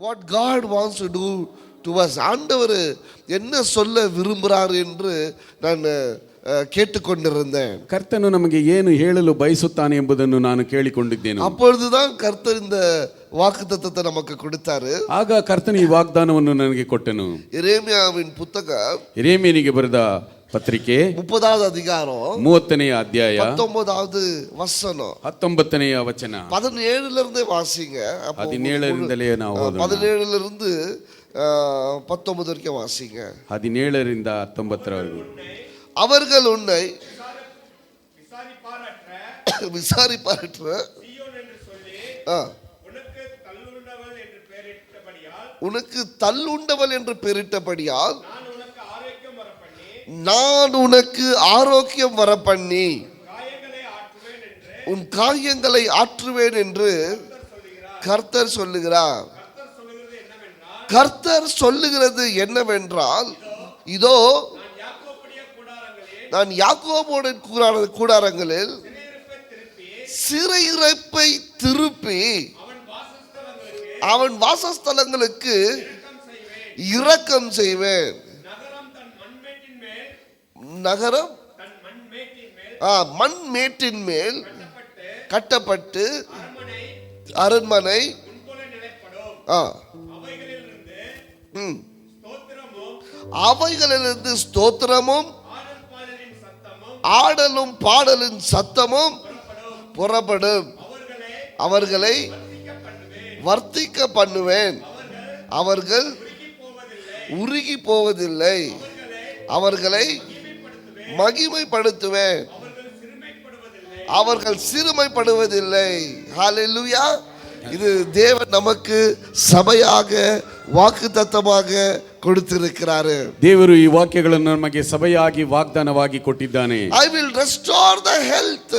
What God wants to do to us. ஆண்டவர் என்ன சொல்ல விரும்புகிறார் என்று நான் கேட்டுக்கொண்டிருந்தேன். ಕರ್ತನು ನಮಗೆ ಏನು ಹೇಳಲು ಬಯಸುತ್ತಾನೆ ಎಂಬುದನ್ನು ನಾನು ಕೇಳಿಕೊಂಡಿದ್ದೇನೆ. அப்பொழுதுதான் கர்த்தர் இந்த வாக்குத்தத்தத்தை நமக்கு கொடுத்தாரு. ಆಗ ಕರ್ತನು ಈ ವಾಗ್ದಾನವನ್ನು ನನಗೆ ಕೊಟ್ಟನು. எரேமியாவின் புத்தகம், ಯೆರೆಮೀಯನಿಗೆ ಬರೆದ ಪತ್ರಿಕೆ 30வது அதிகாரம் 30ನೇ ಅಧ್ಯಾಯ 19வது வசனம் 19ನೇ ವಚನ 17ல இருந்தே வாசிங்க. 17ರಿಂದಲೇ ನಾವು ಓದೋಣ. 17ல இருந்து 19 வரைக்கும் வாசிங்க. 17ರಿಂದ 19ರವರೆಗೂ. அவர்கள் உன்னை விசாரிப்பாரற்ற உனக்கு தள்ளுண்டவள் என்று பெயரிட்டபடியால் நான் உனக்கு ஆரோக்கியம் வர பண்ணி உன் காயங்களை ஆற்றுவேன் என்று கர்த்தர் சொல்லுகிறார். கர்த்தர் சொல்லுகிறது என்னவென்றால், இதோ நான் யாக்கோபோட கூடாரங்களில் சிறையிருப்பை திருப்பி அவன் வாசஸ்தலங்களுக்கு இரக்கம் செய்வேன். நகரம் மண்மேட்டின் மேல் கட்டப்பட்டு அரண்மனை அவைகளிலிருந்து ஸ்தோத்திரமும் ஆடலும் பாடலின் சத்தமும் புறப்படும். அவர்களை வர்த்திக்க பண்ணுவேன். அவர்கள் உருகி போவதில்லை. அவர்களை மகிமைப்படுத்துவேன். அவர்கள் சிறுமைப்படுவதில்லை. ஹல்லேலூயா. இது தேவன் நமக்கு சபையாக ವಾಗ್ದಾನமாக ಕೊಡುತ್ತಿರುತ್ತಾರೆ. ದೇವರು ಈ ವಾಕ್ಯಗಳನ್ನು ನಮಗೆ ಸಭೆಯಾಗಿ ವಾಗ್ದಾನವಾಗಿ ಕೊಟ್ಟಿದ್ದಾನೆ. I will restore the health.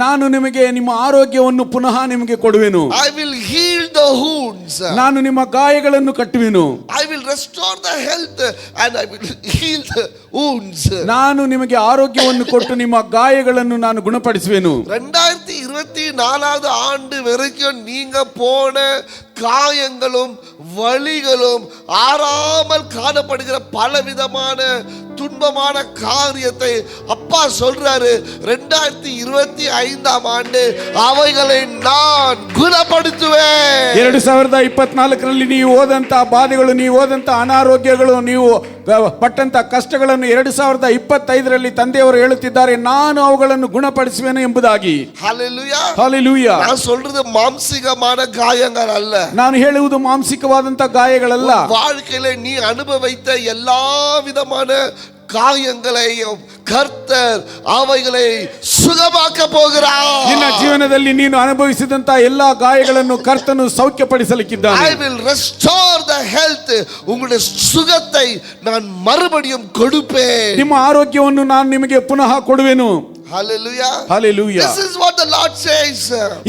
ನಾನು ನಿಮಗೆ ನಿಮ್ಮ ಆರೋಗ್ಯವನ್ನು ಪುನಃ ನಿಮಗೆ ಕೊಡುವೆನು. I will heal the wounds. ನಾನು ನಿಮ್ಮ ಗಾಯಗಳನ್ನು ಕಟ್ಟುವೆನು. I will restore the health and I will heal the wounds. ನಾನು ನಿಮಗೆ ಆರೋಗ್ಯವನ್ನು ಕೊಟ್ಟು ನಿಮ್ಮ ಗಾಯಗಳನ್ನು ನಾನು ಗುಣಪಡಿಸುವೆನು. 2024வது ஆண்டு வரைக்கும் நீங்க போன காயங்களும் வலிகளும் ஆறாமல் காணப்படுகிற பலவிதமான துன்பமான காரியத்தை அப்பா சொல்றாரு. 2025ஆம் ஆண்டு அவைகளை நான் குணப்படுத்துவேன். 2024ರಲ್ಲಿ ನೀವು ಹೋದಂತ ಬಾಧೆಗಳು, ನೀವು ಹೋದಂತ ಅನಾರೋಗ್ಯಗಳು, ನೀವು ಪಟ್ಟಂತ ಕಷ್ಟಗಳನ್ನು 2025ರಲ್ಲಿ ತಂದೆಯವರು ಹೇಳುತ್ತಿದ್ದಾರೆ, ನಾನು ಅವುಗಳನ್ನು ಗುಣಪಡಿಸುವೆನು ಎಂಬುದಾಗಿ. ஹல்லேலூயா. ஹல்லேலூயா. நான் சொல்றது மாம்சிகமான காயங்கள் அல்ல. ನಾನು ಹೇಳುವುದು ಮಾಂಸಿಕವಾದಂತ ಗಾಯಗಳಲ್ಲ. வாழ்க்கையில நீ அனுபவித்த எல்லா விதமான காயங்களையும் கர்த்தர் அவைகளை சுகமாக்க போகிறார். ನಿನ್ನ ಜೀವನದಲ್ಲಿ ನೀನು ಅನುಭವಿಸಿದಂತ ಎಲ್ಲಾ ಗಾಯಗಳನ್ನು ಕರ್ತನು ಸೌಖ್ಯಪಡಿಸಲಿಕ್ಕಿದ್ದಾನೆ. I will restore the health. ಉங்களுடைய ಸುಗத்தை நான் மறுபடியும் கொடுப்பேன். ನಿಮ್ಮ ಆರೋಗ್ಯವನ್ನು ನಾನು ನಿಮಗೆ ಪುನಃ ಕೊಡುವೆನು. Hallelujah. Hallelujah. This is what the Lord says.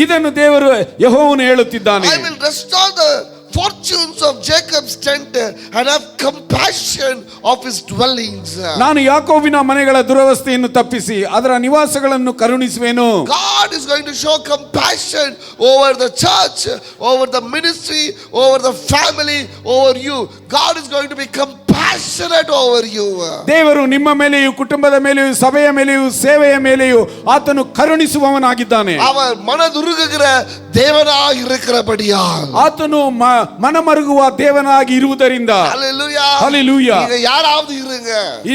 ಇದನ್ನು ದೇವರು ಯೆಹೋವನು ಹೇಳುತ್ತಿದ್ದಾನೆ. I will restore the fortunes of Jacob's tent and have compassion of his dwellings. ನಾನು ಯಾಕೋಬಿನ ಮನೆಗಳ ದುರವಸ್ಥೆಯನ್ನು ತಪ್ಪಿಸಿ ಅದರ ನಿವಾಸಗಳನ್ನು ಕರುಣಿಸುವೆನು. God is going to show compassion over the church, over the ministry, over the family, over you. God is going to be compassionate over you. ದೇವರು ನಿಮ್ಮ ಮೇಲೆಯೂ ಕುಟುಂಬದ ಮೇಲೆಯೂ ಸಭೆಯ ಮೇಲೆಯೂ ಸೇವೆಯ ಮೇಲೆಯೂ ಆತನು ಕರುಣಿಸುವವನಾಗಿದ್ದಾನೆ. அவர் மனதுருகுகிற தேவனாய் இருக்கிறபடியால் ಆತನು ಮನಮರುಗುವ ದೇವನಾಗಿ ಇರುವುದರಿಂದ. ஹல்லேலூயா. ஹல்லேலூயா. நீங்க யாராவது இருங்க,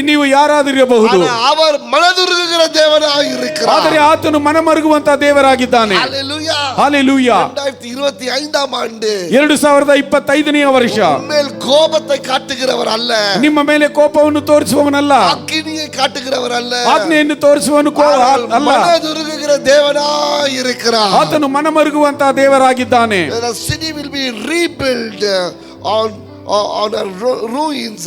ನೀವು ಯಾರಾದರೂ ಇರಬಹುದು, அவர் மனதுருகுகிற தேவனாய் இருக்கிறார். ಆದರೆ ಆತನು ಮನಮರುಗುವಂತ ದೇವರಾಗಿದ್ದಾನೆ. ஹல்லேலூயா. ஹல்லேலூயா. 2025ஆம் ஆண்டு 2025ನೇ ವರ್ಷ மேல் கோபத்தை காட்டுகிறவர் அல்ல. ನಿಮ್ಮ ಮೇಲೆ ಕೋಪವನ್ನು ತೋರಿಸುವವನಲ್ಲ. அக்கினியை காட்டுகிறவர் அல்ல. ಆಜ್ಞೆಯನ್ನು ತೋರಿಸುವವನು ಅಲ್ಲ. மனதுருகுகிற தேவனாய் இருக்கிறார். ಆತನು ಮನಮರುಗುವಂತ ದೇವರಾಗಿದ್ದಾನೆ. The city will be rebuilt on ruins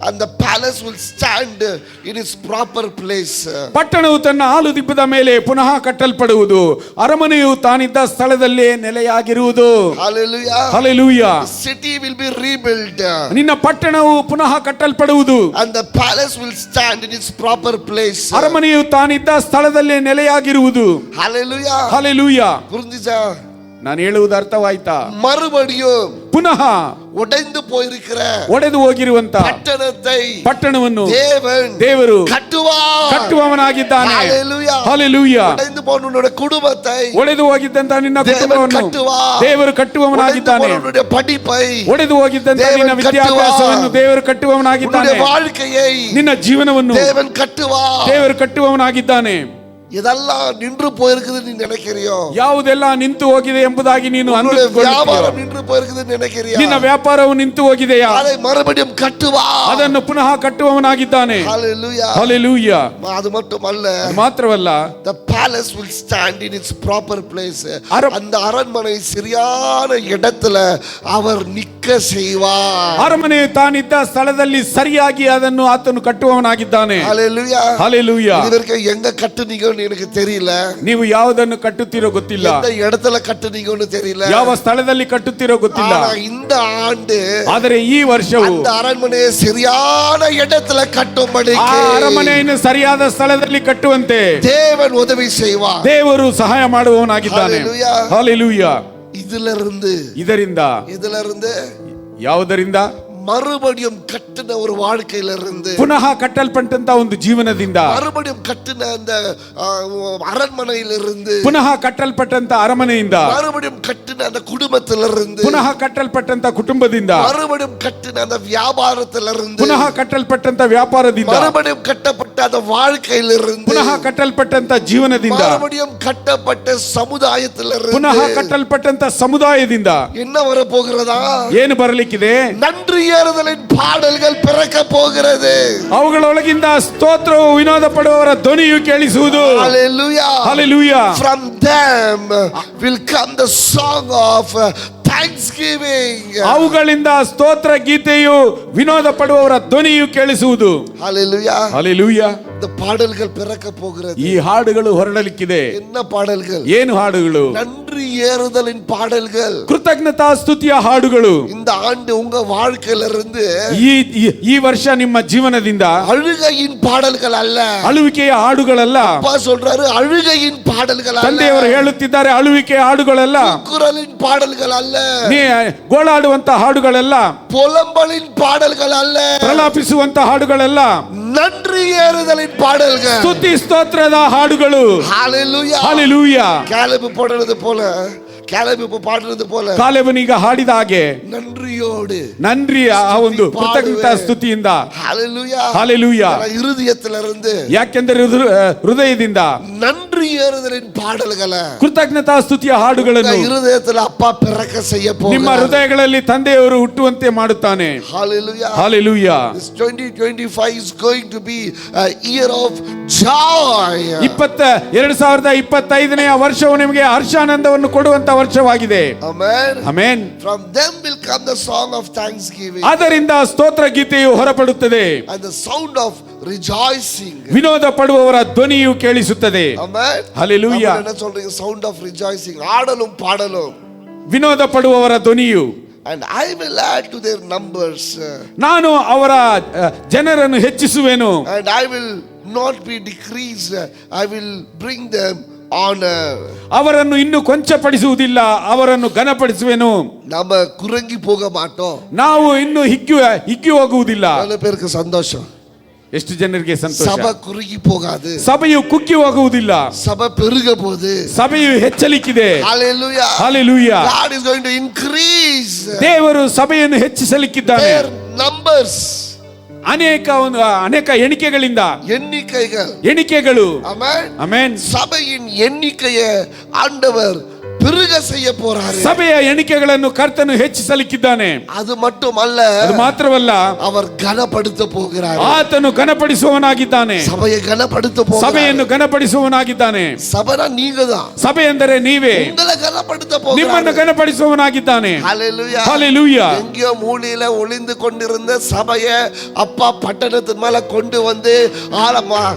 and the palace will stand in its proper place. ಪಟ್ಟಣವು ತನ್ನ ಹಾಲು ದಿಬ್ಬದ ಮೇಲೆ ಪುನಃ ಕಟ್ಟಲ್ಪಡುವುದು, ಅರಮನೆಯು ತಾನಿದ್ದ ಸ್ಥಳದಲ್ಲೇ ನೆಲೆಯಾಗಿರುವುದು. Hallelujah. Hallelujah. The city will be rebuilt. ನಿನ್ನ ಪಟ್ಟಣವು ಪುನಃ ಕಟ್ಟಲ್ಪಡುವುದು and the palace will stand in its proper place. ಅರಮನೆಯು ತಾನಿದ್ದ ಸ್ಥಳದಲ್ಲೇ ನೆಲೆಯಾಗಿರುವುದು. Hallelujah. Hallelujah. புரிஞ்சுச்சா? ನಾನು ಹೇಳುವುದು ಅರ್ಥವಾಯ್ತಾ? மறுபடியும் ಪುನಃ உடைந்து போயிருக்கிற ಒಡೆದು ಹೋಗಿರುವಂತ ಪಟ್ಟಣವನ್ನು ದೇವರು ಕಟ್ಟುವವನಾಗಿದ್ದಾನೆ. ಹಲ್ಲೆಲೂಯಾ. உடைந்து போன உன்னுடைய குடும்பத்தை, ಒಡೆದು ಹೋಗಿದ್ದಂತ ನಿನ್ನ ಕುಟುಂಬವನ್ನು ದೇವರು ಕಟ್ಟುವವನಾಗಿದ್ದಾನೆ. உன்னுடைய படிப்பை, ಒಡೆದು ಹೋಗಿದ್ದಂತ ನಿನ್ನ ವಿದ್ಯಾಭ್ಯಾಸವನ್ನು ದೇವರು ಕಟ್ಟುವವನಾಗಿದ್ದಾನೆ. உன்னுடைய வாழ்க்கையை, ನಿನ್ನ ಜೀವನವನ್ನು ದೇವರು ಕಟ್ಟುವವನಾಗಿದ್ದಾನೆ. இதெல்லாம் நின்று போயிருக்குது நீ நினைக்கிறியோ? ಯಾವುದೆಲ್ಲ ನಿಂತು ಹೋಗಿದೆ ಎಂಬುದಾಗಿ ನೀನು ವ್ಯಾಪಾರ ನಿன்று போயிருக்குது நினைக்கிறியா? ನಿನ್ನ ವ್ಯಾಪಾರವು ನಿಂತು ಹೋಗಿದೆಯಾ? அதை மறுபடியும் கட்டுவா, ಅದನ್ನು ಪುನಃ ಕಟ್ಟುವವನಾಗಿದ್ದಾನೆ. ஹalleluya. ஹalleluya. அது மட்டுமல்ல, ಮಾತ್ರವಲ್ಲ, the palace will stand in its proper place. அந்த அரண்மனை சரியான இடத்துல அவர் நிக்க செய்வார். ಅರಮನೆ ತಾನಿದ್ದ ಸ್ಥಳದಲ್ಲಿ ಸರಿಯಾಗಿ ಅದನ್ನು ಆತನು ಕಟ್ಟುವವನಾಗಿದ್ದಾನೆ. ஹalleluya. ஹalleluya. ಇದಕ್ಕೆ ಹೆಂಗ ಕಟ್ಟುನೀಗೋ எனக்கு தெரியல. ನೀವು ಯಾವುದನ್ನು ಕಟ್ಟುತ್ತೀರೋ ಗೊತ್ತಿಲ್ಲ, எந்த இடத்துல ಕಟ್ಟುನೀಗೋನು தெரியல, ಯಾವ ಸ್ಥಳದಲ್ಲಿ ಕಟ್ಟುತ್ತೀರೋ ಗೊತ್ತಿಲ್ಲ. இந்த ஆண்டு, ಆದರೆ ಈ ವರ್ಷವು அந்த அரண்மனையை சரியான இடத்துல கட்டும்படிக்கு, ಅರಮನೆಯನ್ನು ಸರಿಯಾದ ಸ್ಥಳದಲ್ಲಿ ಕಟ್ಟುವಂತೆ தேவன் உதவி செய்வார். ದೇವರು ಸಹಾಯ ಮಾಡುವವನಾಗಿದ್ದಾನೆ. ಹಲ್ಲೆಲೂಯಾ. ಇದರಿಂದ ಯಾವುದರಿಂದ? மறுபடியும் கட்டின ஒரு வாழ்க்கையில இருந்து, ಪುನಃ ಕಟ್ಟಲ್ಪಟ್ಟಂತ ಒಂದು ಜೀವನದಿಂದ, மறுபடியும் கட்டின அந்த அரண்மனையிலிருந்து, ಪುನಃ ಕಟ್ಟಲ್ಪಟ್ಟಂತ ಅರಮನೆಯಿಂದ, மறுபடியும் கட்டின அந்த குடும்பத்திலிருந்து, ಪುನಃ ಕಟ್ಟಲ್ಪಟ್ಟಂತ ಕುಟುಂಬದಿಂದ, மறுபடியும் கட்டின அந்த வியாபாரத்திலிருந்து, ಪುನಃ ಕಟ್ಟಲ್ಪಟ್ಟಂತ ವ್ಯಾಪಾರದಿಂದ, மறுபடியும் கட்டப்பட்ட அந்த வாழ்க்கையிலிருந்து, ಪುನಃ ಕಟ್ಟಲ್ಪಟ್ಟಂತ ಜೀವನದಿಂದ, மறுபடியும் கட்டப்பட்ட சமுதாயத்திலிருந்து, ಪುನಃ ಕಟ್ಟಲ್ಪಟ್ಟಂತ ಸಮುದಾಯದಿಂದ என்ன வர போகிறதா? ಏನು ಬರಲಿಕ್ಕಿದೆ? நன்றி பாடல்கள் பிறக்க போகிறது. ಅವುಗಳೊಳಗಿಂದ ಸ್ತೋತ್ರವು ವಿನೋದ ಪಡುವವರ ಧ್ವನಿಯು ಕೇಳಿಸುವುದು. Hallelujah. Hallelujah. From them will come the song of thanksgiving. ಅವುಗಳಿಂದ ಸ್ತೋತ್ರ ಗೀತೆಯು ವಿನೋದ ಪಡುವವರ ಧ್ವನಿಯು ಕೇಳಿಸುವುದು. Hallelujah. Hallelujah. இந்த பாடல்கள் பிறக்க போகிறது. ಈ ಹಾಡುಗಳು ಹೊರಡಲಿಕ್ಕಿದೆ. என்ன பாடல்கள்? ಏನು ಹಾಡುಗಳು? நன்றி ஏறுதலின் பாடல்கள், ಕೃತಜ್ಞತಾ ಸ್ತುತಿಯ ಹಾಡುಗಳು. இந்த ஆண்டு உங்க வாழ்க்கையில இருந்து, ಈ ವರ್ಷ ನಿಮ್ಮ ಜೀವನದಿಂದ அழுகையின் பாடல்கள் அல்ல, ಅಳುವಿಕೆಯ ಹಾಡುಗಳಲ್ಲ. அப்பா சொல்றாரு அழுகையின் பாடல்கள் அல்ல, ತಂದೆಯವರು ಹೇಳುತ್ತಿದ್ದಾರೆ ಅಳುವಿಕೆಯ ಹಾಡುಗಳಲ್ಲ, குரலின் பாடல்கள் அல்ல, ನೀ ಗೋಳಾಡುವಂತ ಹಾಡುಗಳಲ್ಲ, புலம்பலின் பாடல்கள் அல்ல, ಪ್ರಲಾಪಿಸುವಂತ ಹಾಡುಗಳಲ್ಲ, நன்றி ஏறுதலின் பாடல்கள், ಸ್ತುತಿ ಸ್ತೋತ್ರದ ಹಾಡುಗಳು. ஹalleluya. ஹalleluya. காலேபு பாடுறது போல, காலேபு பாடுறது போல, ಕಾಲೇಬನಿಗ ಹಾಡಿದ ಹಾಗೆ நன்றியோடு, ನನ್ರಿಯ ಆ ಒಂದು ಕೃತಜ್ಞತಾ ಸ್ತುತಿಯಿಂದ, ஹalleluya, ஹalleluya, ಹೃದಯத்திலிருந்து, ಯಾಕೆಂದರೆ ಹೃದಯದಿಂದ நன்றி ஏறுதலின் பாடல்களை, ಕೃತಜ್ಞತಾ ಸ್ತುತಿಯ ಹಾಡುಗಳನ್ನು ಹೃದಯದಲ್ಲಿ ಅಪ್ಪ பிறக்க செய்ய போகிறார். ನಿಮ್ಮ ಹೃದಯಗಳಲ್ಲಿ ತಂದೆಯವರು ಹುಟ್ಟುವಂತೆ ಮಾಡುತ್ತಾನೆ. Hallelujah. Hallelujah. This 2025 is going to be a year of joy. 2025ನೇ ವರ್ಷವು ನಿಮಗೆ ಹರ್ಷಾನಂದವನ್ನು ಕೊಡುವಂತ ವರ್ಷವಾಗಿದೆ. Amen. Amen. From them will come the song of thanksgiving. ಅದರಿಂದ ಸ್ತೋತ್ರ ಗೀತೆಯು ಹೊರಪಡುತ್ತದೆ. And the sound of rejoicing. ವಿನೋದ ಪಡುವವರ ಧ್ವನಿಯು ಕೇಳಿಸುತ್ತದೆ. Amen. Hallelujah. என்ன சொல்றீங்க? Sound of rejoicing. ஆடலும் பாடலும். ವಿನೋದ ಪಡುವವರ ಧ್ವನಿಯು. And I will add to their numbers. ನಾನು ಅವರ ಜನರನ್ನು ಹೆಚ್ಚಿಸುವೆನು. And I will not be decreased. I will bring them honor. ಅವರನ್ನು ಇನ್ನು ಕೊಂಚಪಡಿಸುವುದಿಲ್ಲ, ಅವರನ್ನು ಘನಪಡಿಸುವೆನು. நம்ம குறங்கி போக மாட்டோம். ನಾವು ಇನ್ನು ಹಿಗ್ಗಿ ಹೋಗುವುದಿಲ್ಲ. பல பேருக்கு சந்தோஷம். ಎಷ್ಟು ಜನರಿಗೆ ಸಂತೋಷ? ಸಭೆ ಕುರುಗಿ ಹೋಗಾದು, ಸಭೆಯು ಕುಗ್ಗಿ ಹೋಗುವುದಿಲ್ಲ, ಸಭೆ ಪೆರುಗ ಬೋದು, ಸಭೆಯು ಹೆಚ್ಚಲಿಕ್ಕಿದೆ. Hallelujah. Hallelujah. God is going to increase. ದೇವರು ಸಭೆಯನ್ನು ಹೆಚ್ಚಿಸಲಿಕ್ಕಿದ್ದಾನೆ. Their numbers. ಅನೇಕ ಎಣಿಕೆಗಳಿಂದ, ಎಣಿಕೆಗಳು. ಆಮೆನ್. ಸಭೆயின் எண்ணிக்கையை ஆண்டவர் பெருக செய்ய போறாரு. ಸಭೆಯ ಎಣಿಕೆಗಳನ್ನು ಕರ್ತನು ಹೆಚ್ಚಿಸಲಿಕ್ಕಿದ್ದಾನೆ. ಅದು மட்டுமல்ல, ಅದು ಮಾತ್ರವಲ್ಲ, அவர் கனப்படுத்த போகிறார். ಆತನು ಘನಪಡಿಸುವವನಾಗಿದ್ದಾನೆ. ಸಭೆயை கனப்படுத்த போகிறார். ಸಭೆಯನ್ನು ಘನಪಡಿಸುವವನಾಗಿದ್ದಾನೆ. ಸಭೆನ ನೀಗದಾ, ಸಭೆ ಎಂದರೆ ನೀವೇ. உங்களை கனப்படுத்த போகிறார். ನಿಮ್ಮನ್ನು ಘನಪಡಿಸುವವನಾಗಿದ್ದಾನೆ. ஹalleluya. ஹalleluya. எங்கேயோ மூலையில ஒளிந்து கொண்டிருந்த சபையை அப்பா பட்டணத்தின் மேல கொண்டு வந்து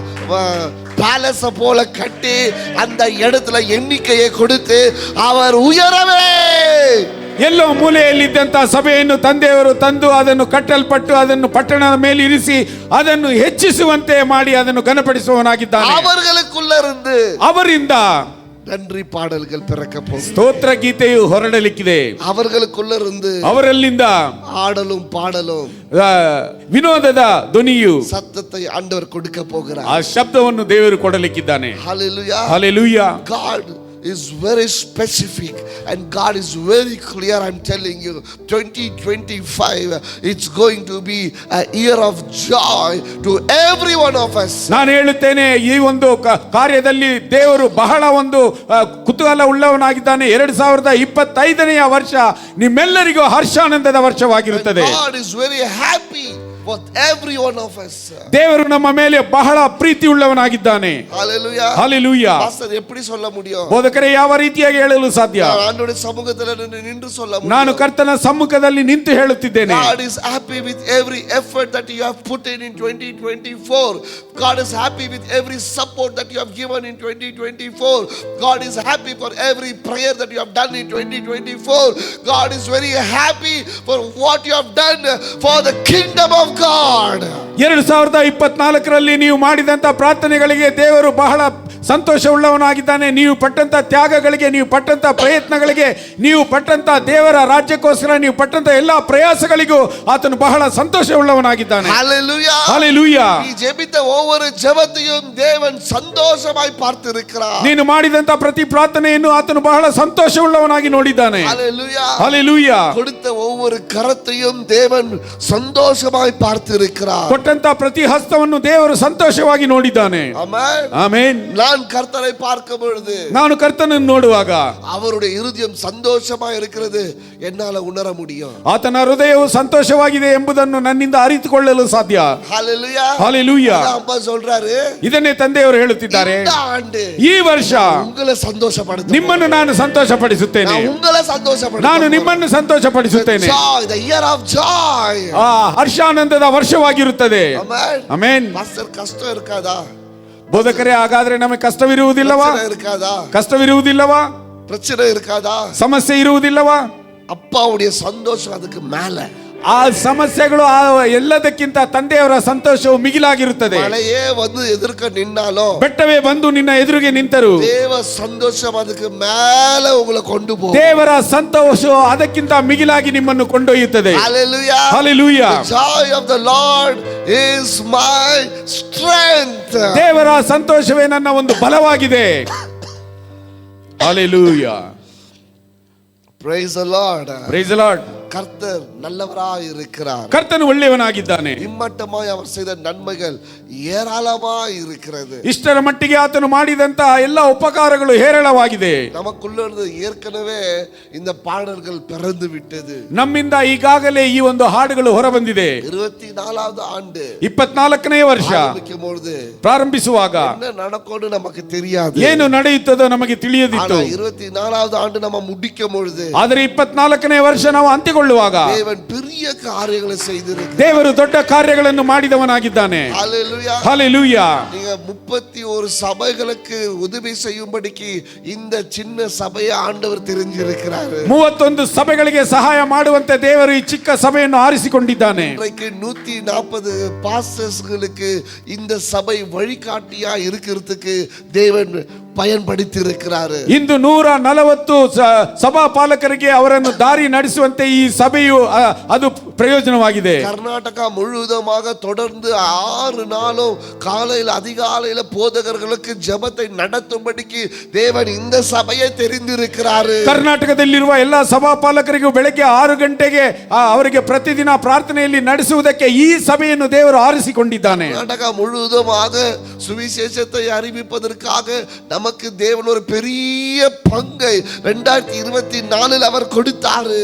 பேலஸ போல கட்டி அந்த இடத்துல எண்ணிக்கையை கொடுத்து அவர் உயரவே, ಎಲ್ಲೋ ಮೂಲೆಯಲ್ಲಿದ್ದಂತ ಸಭೆಯನ್ನು ತಂದೆಯವರು ತಂದು ಅದನ್ನು ಕಟ್ಟಲ್ಪಟ್ಟು ಅದನ್ನು ಪಟ್ಟಣದ ಮೇಲೆ ಇರಿಸಿ ಅದನ್ನು ಹೆಚ್ಚಿಸುವಂತೆ ಮಾಡಿ ಅದನ್ನು ಘನಪಡಿಸುವವನಾಗಿದ್ದಾನೆ. அவர்களுக்குள்ள இருந்து, ಅವರಿಂದ நன்றி பாடல்கள் பிறக்க போகுது. ಸ್ತೋತ್ರ ಗೀತೆಯು ಹೊರಡಲಿಕ್ಕಿದೆ. அவர்களுக்குள்ள இருந்து ಅವರಲ್ಲಿಂದ ஆடலும் பாடலும் ಆ, ವಿನೋದದ ಧ್ವನಿಯು சத்தத்தை ஆண்டவர் கொடுக்க போகிறார். ಆ ಶಬ್ದವನ್ನು ದೇವರು ಕೊಡಲಿಕ್ಕಿದ್ದಾನೆ. Hallelujah. Hallelujah. God is very specific and God is very clear. I'm telling you, 2025 it's going to be a year of joy to every one of us. ನಾನು ಹೇಳುತ್ತೇನೆ, ಈ ಒಂದು ಕಾರ್ಯದಲ್ಲಿ ದೇವರು ಬಹಳ ಒಂದು ಕುತೂಹಲ ಉಳ್ಳವನಾಗಿದ್ದಾನೆ. 2025ನೇ ವರ್ಷ ನಿಮ್ಮೆಲ್ಲರಿಗೂ ಹರ್ಷಾನಂದದ ವರ್ಷವಾಗಿರುತ್ತದೆ. And God is very happy for every one of us. ದೇವರು ನಮ್ಮ ಮೇಲೆ ಬಹಳ ಪ್ರೀತಿ ಉಳ್ಳವನಾಗಿದ್ದಾನೆ. Hallelujah. ಹಲ್ಲೆಲೂಯಾ. பாஸ்டர் எப்படி சொல்ல முடியும்? ಬೋಧಕರೇ, ಯಾವ ರೀತಿಯಾಗಿ ಹೇಳಲು ಸಾಧ್ಯ? ஆண்டவருடைய சமூகத்தில் நின்று சொல்ல முடியும். ನಾನು ಕರ್ತನ ಸಮ್ಮುಖದಲ್ಲಿ ನಿಂತು ಹೇಳುತ್ತಿದ್ದೇನೆ. God is happy with every effort that you have put in 2024. God is happy with every support that you have given in 2024. God is happy for every prayer that you have done in 2024. God is very happy for what you have done for the kingdom of God. 2024ರಲ್ಲಿ ನೀವು ಮಾಡಿದಂತ ಪ್ರಾರ್ಥನೆಗಳಿಗೆ ದೇವರು ಬಹಳ ಸಂತೋಷ ಉಳ್ಳವನಾಗಿದ್ದಾನೆ. ನೀವು ಪಟ್ಟಂತ ತ್ಯಾಗಗಳಿಗೆ, ನೀವು ಪಟ್ಟಂತ ಪ್ರಯತ್ನಗಳಿಗೆ, ನೀವು ಪಟ್ಟಂತ ದೇವರ ರಾಜ್ಯಕ್ಕೋಸ್ಕರ ನೀವು ಪಟ್ಟಂತ ಎಲ್ಲಾ ಪ್ರಯಾಸಗಳಿಗೂ ಆತನು ಬಹಳ ಸಂತೋಷ ಉಳ್ಳವನಾಗಿದ್ದಾನೆ. Hallelujah. ಹಲ್ಲೆಲೂಯಾ. நீ ஜெபித்த ஒவ்வொரு ஜெபத்தையும் தேவன் சந்தோஷமாய் பார்த்திருக்கிறார். ನೀನು ಮಾಡಿದಂತ ಪ್ರತಿ ಪ್ರಾರ್ಥನೆಯನ್ನು ಆತನು ಬಹಳ ಸಂತೋಷ ಉಳ್ಳವನಾಗಿ ನೋಡಿದ್ದಾನೆ. Hallelujah. ಹಲ್ಲೆಲೂಯಾ. கொடுத்த ஒவ்வொரு கரத்தையும் தேவன் சந்தோஷமாய் பார்த்திருக்கிறார். ಕೊಟ್ಟಂತ ಪ್ರತಿ ಹಸ್ತವನ್ನು ದೇವರು ಸಂತೋಷವಾಗಿ ನೋಡಿದ್ದಾನೆ. ಆಮೆನ್. ಆಮೆನ್. நான் கர்த்தரை பார்க்கும் பொழுது, ನಾನು ಕರ್ತನನ್ನು ನೋಡುವಾಗ அவருடைய இருதயம் சந்தோஷமா இருக்கிறது என்னால உணர முடியும். ಆತನ ಹೃದಯವು ಸಂತೋಷವಾಗಿದೆ ಎಂಬುದನ್ನು ನನ್ನಿಂದ ಅರಿತುಕೊಳ್ಳಲು ಸಾಧ್ಯ. Hallelujah. Hallelujah. அப்பா சொல்றாரு, ಇದನ್ನೇ ತಂದೆಯವರು ಹೇಳುತ್ತಿದ್ದಾರೆ, இந்த ಆண்டு ಈ ವರ್ಷ உங்களை சந்தோஷப்படுத்துவேன். ನಿಮ್ಮನ್ನು ನಾನು ಸಂತೋಷಪಡಿಸುತ್ತೇನೆ. நான் உங்களை சந்தோஷப்படுத்துவேன். ನಾನು ನಿಮ್ಮನ್ನು ಸಂತೋಷಪಡಿಸುತ್ತೇನೆ. The year of joy. ಆ ಹರ್ಷಾನಂದದ ವರ್ಷವಾಗಿರುತ್ತದೆ. Amen. ಆಮೆನ್. ಪಾಸ್ಟರ್ ಕಷ್ಟ இருக்காதா? ಬೋಧಕರೇ, ಹಾಗಾದ್ರೆ ನಮಗೆ ಕಷ್ಟವಿರುವುದಿಲ್ಲವಾ? இருக்காதா? ಕಷ್ಟವಿರುವುದಿಲ್ಲವಾ? பிரச்சனை இருக்காதா? ಸಮಸ್ಯೆ ಇರುವುದಿಲ್ಲವಾ? அப்பாவுடைய சந்தோஷம் அதுக்கு மேல. ಆ ಸಮಸ್ಯೆಗಳು ಎಲ್ಲದಕ್ಕಿಂತ ತಂದೆಯವರ ಸಂತೋಷವು ಮಿಗಿಲಾಗಿರುತ್ತದೆ. ಮಳೆಯೇ வந்து எதிர்க்க நின்னாலும், ಬೆಟ್ಟವೇ ಬಂದು ನಿನ್ನ ಎದುರಿಗೆ ನಿಂತರು, தேவ சந்தோஷம் அதுக்கு மேல உங்களை கொண்டு போகும். ದೇವರ ಸಂತೋಷವು ಅದಕ್ಕಿಂತ ಮಿಗಿಲಾಗಿ ನಿಮ್ಮನ್ನು ಕೊಂಡೊಯ್ಯುತ್ತದೆ. Hallelujah. Hallelujah. The joy of the Lord is my strength. ದೇವರ ಸಂತೋಷವೇ ನನ್ನ ಒಂದು ಬಲವಾಗಿದೆ. Hallelujah. Praise the Lord. Praise the Lord. கர்த்தர் நல்லவராய் இருக்கிறார். ಕರ್ತನು ಒಳ್ಳೆಯವನಾಗಿದ್ದಾನೆ. இம்மட்டமாய் அவர் செய்த நன்மைகள் ஏராளமாய் இருக்கிறது. ಇಷ್ಟರ ಮಟ್ಟಿಗೆ ಆತನು ಮಾಡಿದಂತ ಎಲ್ಲ ಉಪಕಾರಗಳು ಹೇರಳವಾಗಿದೆ. நமக்குள்ள ஏற்கனவே இந்த பாடல்கள் பிறந்து விட்டது. ನಮ್ಮಿಂದ ಈಗಾಗಲೇ ಈ ಒಂದು ಹಾಡುಗಳು ಹೊರಬಂದಿದೆ. 24வது ஆண்டு 24ನೇ ವರ್ಷ ஆரம்பிக்கும்போது ಪ್ರಾರಂಭಿಸುವಾಗ என்ன நடக்கும்னு நமக்கு தெரியாது. ಏನು ನಡೆಯುತ್ತದೋ ನಮಗೆ ತಿಳಿಯದಿತ್ತು. 24வது ஆண்டு நம்ம முடிக்கும் பொழுது, ಆದರೆ 24ನೇ ವರ್ಷ ನಾವು ಅಂತ್ಯಗೊಳ್ಳುವಾಗ தேவன் பெரிய காரியங்களை செய்திருக்கிறார். ದೇವರು ದೊಡ್ಡ ಕಾರ್ಯಗಳನ್ನು ಮಾಡಿದವನಾಗಿದ್ದಾನೆ. ஹல்லேலூயா. ಹಲ್ಲೆಲೂಯಾ. நீங்க 31 சபைகளுக்கு உதவி செய்யும்படிக்கு இந்த சின்ன சபையை ஆண்டவர் தெரிஞ்சிருக்கிறார். 31 ಸಭೆಗಳಿಗೆ ಸಹಾಯ ಮಾಡುವಂತೆ ದೇವರು ಈ ಚಿಕ್ಕ ಸಭೆಯನ್ನು ಆರಿಸಿಕೊಂಡಿದ್ದಾನೆ. இன்றைக்கு 140 பாஸ்டர்ஸ்களுக்கு இந்த சபை வழிகாட்டியா இருக்கிறதுக்கு தேவன் பயன்படுத்தியிருக்கிறார். ಇಂದು 140 ಸಭಾ ಪಾಲಕರಿಗೆ ಅವರನ್ನು ದಾರಿ ನಡೆಸುವಂತೆ ಈ ಸಭೆಯು ಅದು ಪ್ರಯೋಜನವಾಗಿದೆ. கர்நாடகா முழுவதுமாக தொடர்ந்து 6 நாளும் காலையில் அதிகாலையில போதகர்களுக்கு ஜெபத்தை நடத்தும்படிக்கு தேவன் இந்த சபையை தெரிந்திருக்கிறார். ಕರ್ನಾಟಕದಲ್ಲಿರುವ ಎಲ್ಲ ಸಭಾ ಪಾಲಕರಿಗೂ ಬೆಳಗ್ಗೆ 6 ಗಂಟೆಗೆ ಅವರಿಗೆ ಪ್ರತಿದಿನ ಪ್ರಾರ್ಥನೆಯಲ್ಲಿ ನಡೆಸುವುದಕ್ಕೆ ಈ ಸಭೆಯನ್ನು ದೇವರು ಆರಿಸಿಕೊಂಡಿದ್ದಾನೆ. கர்நாடகா முழுவதுமாக சுவிசேஷத்தை அறிவிப்பதற்காக நமக்கு தேவன் ஒரு பெரிய பங்கை 2024 அவர் கொடுத்தார்.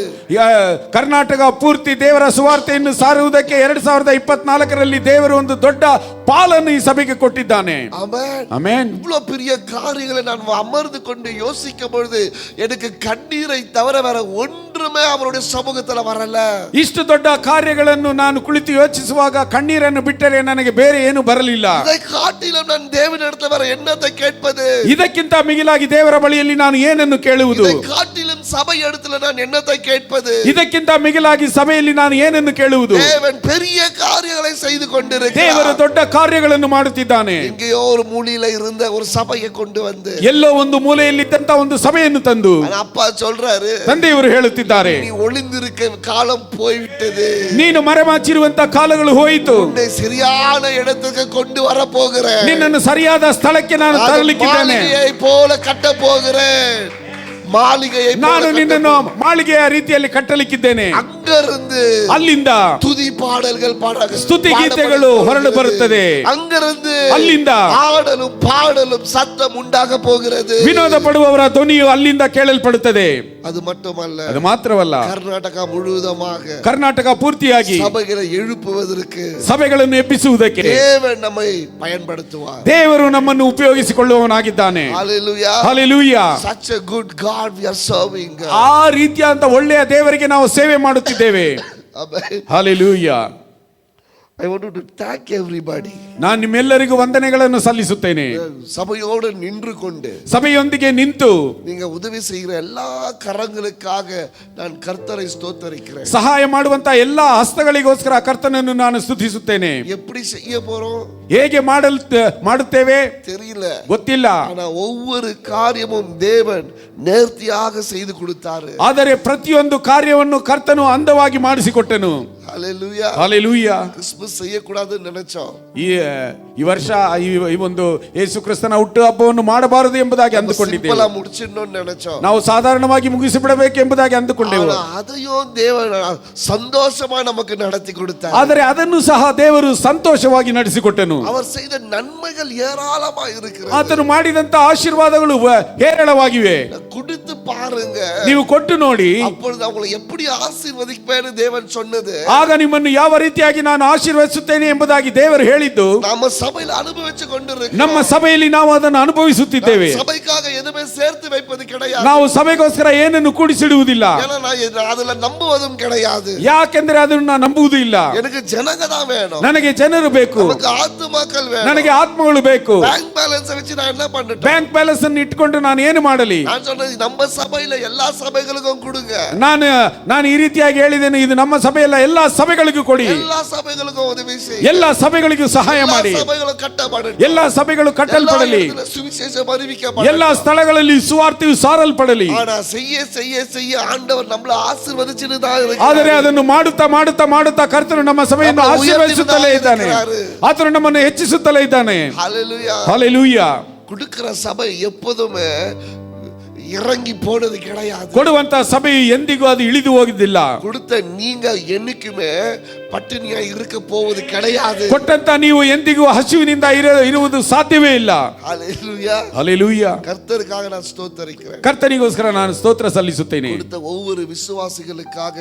ಕರ್ನಾಟಕ ಪೂರ್ತಿ ದೇವರ ಸುವಾರ್ತೆಯನ್ನು ಸಾರುವುದಕ್ಕೆ 2024ರಲ್ಲಿ ದೇವರು ಒಂದು ದೊಡ್ಡ ಪಾಲನ್ನು ಈ ಸಭೆಗೆ ಕೊಟ್ಟಿದ್ದಾನೆ. ஆமென். ಆಮೆನ್. இவ்வளவு பெரிய காரியங்களை நான் அமர்ந்து கொண்டு யோசிக்கும் பொழுது எனக்கு கண்ணீரை தவிர வேற ஒன்றுமே அவருடைய சமூகத்துல வரல. ಇಷ್ಟು ದೊಡ್ಡ ಕಾರ್ಯಗಳನ್ನು ನಾನು ಕುಳಿತು ಯೋಚಿಸುವಾಗ ಕಣ್ಣೀರನ್ನು ಬಿಟ್ಟರೆ ನನಗೆ ಬೇರೆ ಏನು ಬರಲಿಲ್ಲ. இதை காட்டிலும் நான் தேவனிடத்தில் வேற என்னத்தை கேட்பது? ಇದಕ್ಕಿಂತ ಮಿಗಿಲಾಗಿ ದೇವರ ಬಳಿಯಲ್ಲಿ ನಾನು ಏನನ್ನು ಕೇಳುವುದು? இதை காட்டிலும் சபை இடத்துல நான் என்னத்தை கேட்பது? ಇದಕ್ಕಿಂತ ಮಿಗಿಲಾಗಿ ಸಭೆಯಲ್ಲಿ ನಾನು ಏನನ್ನು ಕೇಳುವುದು? தேவன் பெரிய காரியங்களை செய்து கொண்டிருக்கிறார். ದೇವರು ದೊಡ್ಡ ಕಾರ್ಯಗಳನ್ನು ಮಾಡುತ್ತಿದ್ದಾನೆ. எங்கேயோ ஒரு மூலையில இருந்த ஒரு சபையை கொண்டு வந்து ಎಲ್ಲೋ ಒಂದು ಮೂಲೆಯಲ್ಲಿದ್ದಂತ ಒಂದು ಸಭೆಯನ್ನು ತಂದು அப்பா சொல்றாரு, ತಂದೆಯವರು ಹೇಳುತ್ತಿದ್ದಾರೆ, நீ ஒளிந்திருக்க காலம் போய்விட்டது, ನೀನು ಮರೆಮಾಚಿರುವಂತ ಕಾಲಗಳು ಹೋಯಿತು, உன்னை சரியான இடத்துக்கு கொண்டு வர போகிறேன், ನಿನ್ನನ್ನು ಸರಿಯಾದ ಸ್ಥಳಕ್ಕೆ ನಾನು ತರಲಿಕ್ಕಿದ್ದೇನೆ, மாளிகையை போல கட்ட போகிறேன், மாளிகையை ನಾನು ನಿನ್ನನ್ನು ಮಾಳಿಗೆಯ ರೀತಿಯಲ್ಲಿ ಕಟ್ಟಲಿಕ್ಕಿದ್ದೇನೆ. அங்கிருந்து ಅಲ್ಲಿಂದ துதி பாடல்கள் ಸ್ತುತಿ ಗೀತೆಗಳು ಹೊರಡು ಬರುತ್ತದೆ. அங்கிருந்து ಅಲ್ಲಿಂದ ஆடலும் பாடலும் சத்தம் உண்டாக போகிறது. ವಿನೋದ ಪಡುವವರ ಧ್ವನಿಯು ಅಲ್ಲಿಂದ ಕೇಳಲ್ಪಡುತ್ತದೆ. அது மட்டுமல்ல, ಅದು ಮಾತ್ರವಲ್ಲ, ಕರ್ನಾಟಕ ಮುழுவதுமாக ಕರ್ನಾಟಕ ಪೂರ್ತಿಯಾಗಿ ಸಭೆகளை எழுப்புவதற்கு, ಸಭೆಗಳನ್ನು ಎಬ್ಬಿಸುವುದಕ್ಕೆ தேவன் நம்மை பயன்படுத்துவார். ದೇವರು ನಮ್ಮನ್ನು ಉಪಯೋಗಿಸಿಕೊಳ್ಳುವವನಾಗಿದ್ದಾನೆ. Hallelujah. Hallelujah. Such a good God we are serving. ಆ ರೀತಿಯಾದಂತ ಒಳ್ಳೆಯ ದೇವರಿಗೆ ನಾವು ಸೇವೆ ಮಾಡುತ್ತಿದ್ದೇವೆ. Amen. Hallelujah. I want to thank everybody. ನಾನು ನಿಮ್ಮೆಲ್ಲರಿಗೂ ವಂದನೆಗಳನ್ನು ಸಲ್ಲಿಸುತ್ತೇನೆ. சபையோடு நின்று கொண்டு ಸಭೆಯೊಂದಿಗೆ ನಿಂತು நீங்க உதவி செய்கிற எல்லா கரங்களுக்காக நான் கர்த்தரை ஸ்தோத்தரிக்கிறேன். ಸಹಾಯ ಮಾಡುವಂತ ಎಲ್ಲಾ ಹಸ್ತಗಳಿಗೋಸ್ಕರ ಕರ್ತನನ್ನು ನಾನು ಸ್ತುತಿಸುತ್ತೇನೆ. எப்படி செய்ய போறோம், ಹೇಗೆ ಮಾಡುತ್ತೇವೆ தெரியல, ಗೊತ್ತಿಲ್ಲ. ஆனா ஒவ்வொரு காரியமும் தேவன் நேர்த்தியாக செய்து கொடுத்தாரு. ಆದರೆ ಪ್ರತಿಯೊಂದು ಕಾರ್ಯವನ್ನು ಕರ್ತನು ಅಂದವಾಗಿ ಮಾಡಿಸಿಕೊಟ್ಟನು. Hallelujah. Hallelujah. கிறிஸ்மஸ் செய்யக்கூடாதுன்னு நினைச்சோம். ಈ ವರ್ಷ ಈ ಒಂದು ಯೇಸು ಕ್ರಿಸ್ತನ ಹುಟ್ಟು ಹಬ್ಬವನ್ನು ಮಾಡಬಾರದು ಎಂಬುದಾಗಿ ಅಂದುಕೊಂಡಿದ್ದೇವೆ. ಸಿಂಪಲ್ ಆಗಿ ಮುಗಿಸಿಡணும்னு நினைச்சோம். ನಾವು ಸಾಧಾರಣವಾಗಿ ಮುಗಿಸಿಬಿಡಬೇಕು ಎಂಬುದಾಗಿ ಅಂದುಕೊಂಡೆವು. ಅதையும் ದೇವರು ಸಂತೋಷமா நமக்கு நடத்தி கொடுத்தார். ಆದರೆ ಅದನ್ನು ಸಹ ದೇವರು ಸಂತೋಷವಾಗಿ ನಡೆಸಿಕೊಟ್ಟನು. அவர் செய்த நன்மைகள் ஏராளமாக இருக்கிறது. ಆತನು ಮಾಡಿದಂತ ಆಶೀರ್ವಾದಗಳು ಹೇರಳವಾಗಿವೆ. கொடுத்து பாருங்க, ನೀವು ಕೊಟ್ಟು ನೋಡಿ, அப்பொழுது அவங்களை எப்படி ஆசீர்வதிப்பேன்னு தேவன் சொன்னது. ಆಗ ನಿಮ್ಮನ್ನು ಯಾವ ರೀತಿಯಾಗಿ ನಾನು ಆಶೀರ್ವದಿಸುತ್ತೇನೆ ಎಂಬುದಾಗಿ ದೇವರು ಹೇಳಿದ್ದು ನಮ್ಮ ಸಭೆಯಲ್ಲಿ ಅನುಭವಿಸಿ ಕೊಂಡಿರುತ್ತೇವೆ. ನಮ್ಮ ಸಭೆಯಲ್ಲಿ ನಾವು ಅದನ್ನು ಅನುಭವಿಸುತ್ತಿದ್ದೇವೆ. ಸಭೆಗಾಗಿ ಎದುಮೇ ಸೇರ್ತು வைப்பது கிடையாது. ನಾವು ಸಭೆಗೋಸ್ಕರ ಏನನ್ನು ಕೂಡಿಸಿಡುವುದಿಲ್ಲ. ಅದನ್ನ ನಂಬುವುದೂ கிடையாது. ಯಾಕೆಂದ್ರೆ ಅದನ್ನು ನಂಬುವುದು ಇಲ್ಲ. எனக்கு ஜனங்க தான் வேணும். ನನಗೆ ಜನರು ಬೇಕು. நமக்கு ಆತ್ಮಗಳು ಬೇಕು. ನನಗೆ ಆತ್ಮಗಳು ಬೇಕು. ಬ್ಯಾಂಕ್ ಬ್ಯಾಲೆನ್ಸ್ ವಚ್ಚಿ ನಾನು என்ன பண்ணிட்டேன்? ಬ್ಯಾಂಕ್ ಬ್ಯಾಲೆನ್ಸ್ ಅನ್ನು ಇಟ್ಕೊಂಡು ನಾನು ಏನು ಮಾಡಲಿ? ನಾನು சொன்னது ನಮ್ಮ ಸಭೆயில ಎಲ್ಲಾ ಸಭೆಗಳಿಗೂ ಕೊಡುங்க. ನಾನು ಈ ರೀತಿಯಾಗಿ ಹೇಳಿದ್ದೇನೆ, ಇದು ನಮ್ಮ ಸಭೆಯಲ್ಲ, ಎಲ್ಲಾ ಸಭೆಗಳಿಗೂ ಕೊಡಿ. ಎಲ್ಲಾ ಸಭೆಗಳಿಗೂ ಉದವಿಸಿ. ಎಲ್ಲಾ ಸಭೆಗಳಿಗೂ ಸಹಾಯ ಮಾಡಿ. ಸಭೆಗಳು ಕಟ್ಟಪಡಲಿ. ಎಲ್ಲಾ ಸಭೆಗಳು ಕಟ್ಟಲ್ಪಡಲಿ. ಸುವಿಶೇಷ அறிவிக்கப்படಲಿ. ಎಲ್ಲಾ ಸ್ಥಳಗಳಲ್ಲಿ ಸುವಾರ್ತೆಯು ಸಾರಲ್ಪಡಲಿ. ಆனா செய்ய செய்ய செய்ய ಆಂಡவர் நம்மள ಆಶೀರ್ವದಿಸಿನೇ இருக்கிறார். ಆದರೆ ಅದನ್ನು ಮಾಡುತ್ತಾ ಮಾಡುತ್ತಾ ಮಾಡುತ್ತಾ ಕರ್ತನು ನಮ್ಮ ಸಭೆಯನ್ನು ಆಶೀರ್ವದಿಸುತ್ತಲೇ ಇದ್ದಾನೆ. ಆತನು ನಮ್ಮನ್ನು ಹೆಚ್ಚಿಸುತ್ತಲೇ ಇದ್ದಾನೆ. Hallelujah. Hallelujah. கொடுக்கிற சபை எப்போதுமே இறங்கி போனது கிடையாது. ಕೊಡುವಂತ ಸಭೆಯು ಎಂದಿಗೂ ಅದು ಇಳಿದು ಹೋಗಿದ್ದಿಲ್ಲ. கொடுத்த நீங்க என்னைக்குமே ಪಟ್ಟಿನಿಯ இருக்க போவது கிடையாது. ಕೊಟ್ಟಂತ ನೀವು ಎಂದಿಗೂ ಹಸಿವಿನಿಂದ ಇರುವುದು ಸಾಧ್ಯವೇ ಇಲ್ಲ. Hallelujah. Hallelujah. கர்த்தருக்காக நான் ஸ்தோத்திரிக்கிறேன். ಕರ್ತನಿಗೋಸ್ಕರ ನಾನು ಸ್ತೋತ್ರ ಸಲ್ಲಿಸುತ್ತೇನೆ. கொடுத்த ஒவ்வொரு விசுவாசிகளுக்காக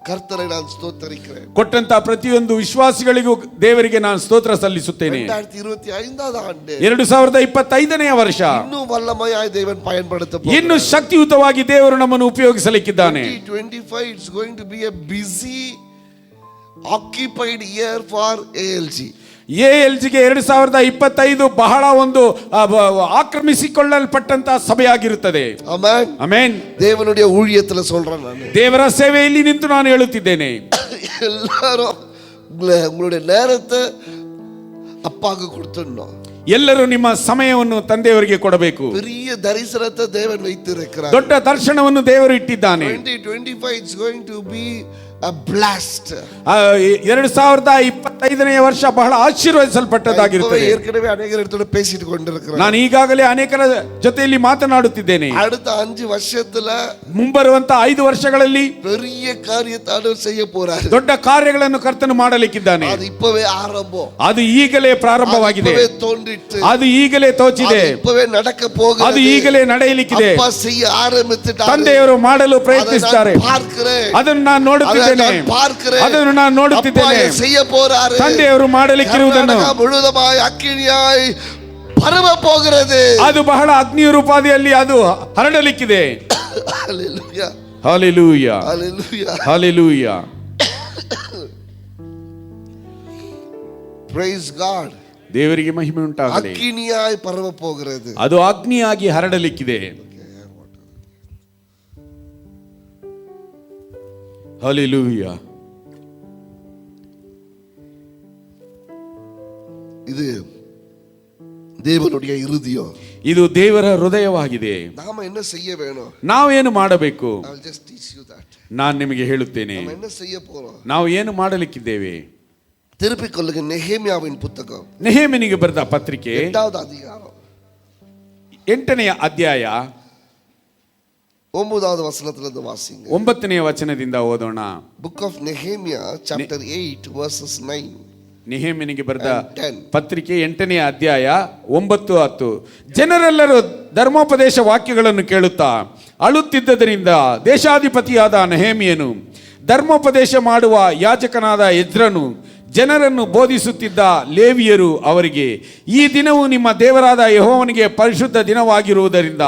கர்த்தரை நான் ஸ்தோத்திரிக்கிறேன். ಕೊಟ್ಟಂತ ಪ್ರತಿಯೊಂದು ವಿಶ್ವಾಸಿಗಳಿಗೂ ದೇವರಿಗೆ ನಾನು ಸ್ತೋತ್ರ ಸಲ್ಲಿಸುತ್ತೇನೆ. 2025 ಆண்டு 2025ನೇ ವರ್ಷ ಇನ್ನೂ ವಲ್ಲಮಯಾಗಿ ದೇವನ್ பயன்படுத்த ಇನ್ನು ಶಕ್ತಿಯುತವಾಗಿ ದೇವರು ನಮ್ಮನ್ನು ಉಪಯೋಗಿಸಲಿಕ್ಕಿದ್ದಾನೆ. 2025 it's going to be a busy occupied year for ALG. ALGಗೆ 2025 ಬಹಳ ಒಂದು ಆಕ್ರಮಿಸಿಕೊಳ್ಳಲ್ಪಟ್ಟಂತ ಸಭೆಯಾಗಿರುತ್ತದೆ. ಆಮೆನ್. ಆಮೆನ್. ದೇವನುடைய ஊழியத்துல சொல்றேன் ನಾನು. ದೇವರ ಸೇವೆಯಲ್ಲಿ ನಿಂತು ನಾನು ಹೇಳುತ್ತಿದ್ದೇನೆ, எல்லாரும் உங்களுடைய நேரத்தை அப்பாக்கு கொடுத்துடணும். ಎಲ್ಲರೂ ನಿಮ್ಮ ಸಮಯವನ್ನು ತಂದೆಯವರಿಗೆ ಕೊಡಬೇಕು. பெரிய தரிசனத்தை தேவன் வைத்திருக்கிறார். ದೊಡ್ಡ ದರ್ಶನವನ್ನು ದೇವರು ಇಟ್ಟಿದ್ದಾನೆ. 2025 is going to be a blast. 2025ನೇ ವರ್ಷ ಬಹಳ ಆಶೀರ್ವದಿಸಲ್ಪಟ್ಟದಾಗಿರುತ್ತದೆ. ஏற்கனவே அநேகர் இடத்துல பேசிட்டு கொண்டிருக்கிறேன். ನಾನು ಈಗಾಗಲೇ ಅನೇಕರ ಜೊತೆಯಲ್ಲಿ ಮಾತನಾಡುತ್ತಿದ್ದೇನೆ. அடுத்த 5 ವರ್ಷத்துல ಮುಂಬರುವಂತ 5 ವರ್ಷಗಳಲ್ಲಿ பெரிய காரியத்தை ஆண்டவர் செய்ய போறார். ದೊಡ್ಡ ಕಾರ್ಯಗಳನ್ನು ಕರ್ತನು ಮಾಡಲಿಕ್ಕಿದ್ದಾನೆ. ಅದು இப்பவே ஆரம்பம். ಅದು ಈಗಲೇ ಪ್ರಾರಂಭವಾಗಿದೆ. இப்பவே தோன்றிட்டு. ಅದು ಈಗಲೇ ತೋಚಿದೆ. இப்பவே நடக்க போகிறது. ಅದು ಈಗಲೇ ನಡೆಯಲಿಕ್ಕಿದೆ. அப்பா செய்ய ஆரம்பிச்சிட்டார். ತಂದೆಯವರು ಮಾಡಲು ಪ್ರಯತ್ನಿಸುತ್ತಾರೆ. ಅದನ್ನು ನಾನು ನೋಡುತ್ತಿದ್ದೇನೆ. ಅದನ್ನು ನಾನು ನೋಡುತ್ತಿದ್ದೇನೆ. செய்ய போறாரு. ತಂದೆಯವರು ಮಾಡಲಿಕ್ಕಿರುವುದನ್ನು ಮುಳುದಮಾய் ಅಗ್ನಿಯಾய் ಪರಮ போகிறது. ಅದು ಬಹಳ ಅಗ್ನಿ ರೂಪಾದಿಯಲ್ಲಿ ಅದು ಹರಡಲಿಕ್ಕಿದೆ. Hallelujah. Hallelujah. Hallelujah. Hallelujah. Praise God. ದೇವರಿಗೆ ಮಹಿಮೆ ಉಂಟಾಗಲಿ. ಅಗ್ನಿಯಾய் ಪರಮ போகிறது. ಅದು ಅಗ್ನಿಯಾಗಿ ಹರಡಲಿಕ್ಕಿದೆ. ஹalleluya. இது ದೇವನುடைய ಇರುದಿಯೋ, ಇದು ದೇವರ ಹೃದಯವಾಗಿದೆ. ನಾಮ என்ன செய்ய வேணும்? ನಾವೇನು ಮಾಡಬೇಕು? I will just teach you that. ನಾನು ನಿಮಗೆ ಹೇಳುತ್ತೇನೆ நாம என்ன செய்ய போறோம். ನಾವು ಏನು ಮಾಡಲಿಕ್ಕಿದ್ದೇವೆ. திருப்பிக் கொள்ளுங்க நெகேமியாவின் புத்தகம் ನೆಹೆಮೀಯನಿಗೆ ಬರೆದ ಪತ್ರಿಕೆ 8வது அதிகாரம் 8ನೇ ಅಧ್ಯಾಯ 9வது வசனத்திலிருந்து வாசிங்க. 9ನೇ ವಚನದಿಂದ ಓದೋಣ. Book of Nehemiah chapter 8 verses 9. ನೆಹೆಮೀಯನಿಗೆ ಬರೆದ and 10. ಪತ್ರಿಕೆ 8ನೇ ಅಧ್ಯಾಯ 9-10. ಜನರೆಲ್ಲರೂ ಧರ್ಮೋಪದೇಶ ವಾಕ್ಯಗಳನ್ನು ಕೇಳುತ್ತಾ ಅಳುತ್ತಿದ್ದರಿಂದ ದೇಶಾಧಿಪತಿಯಾದ ನೆಹೆಮೀಯನು, ಧರ್ಮೋಪದೇಶ ಮಾಡುವ ಯಾಜಕನಾದ ಎಜ್ರನು, ಜನರನ್ನು ಬೋಧಿಸುತ್ತಿದ್ದ ಲೇವಿಯರು ಅವರಿಗೆ, ಈ ದಿನವು ನಿಮ್ಮ ದೇವರಾದ ಯೆಹೋವನಿಗೆ ಪರಿಶುದ್ಧ ದಿನವಾಗಿರುವುದರಿಂದ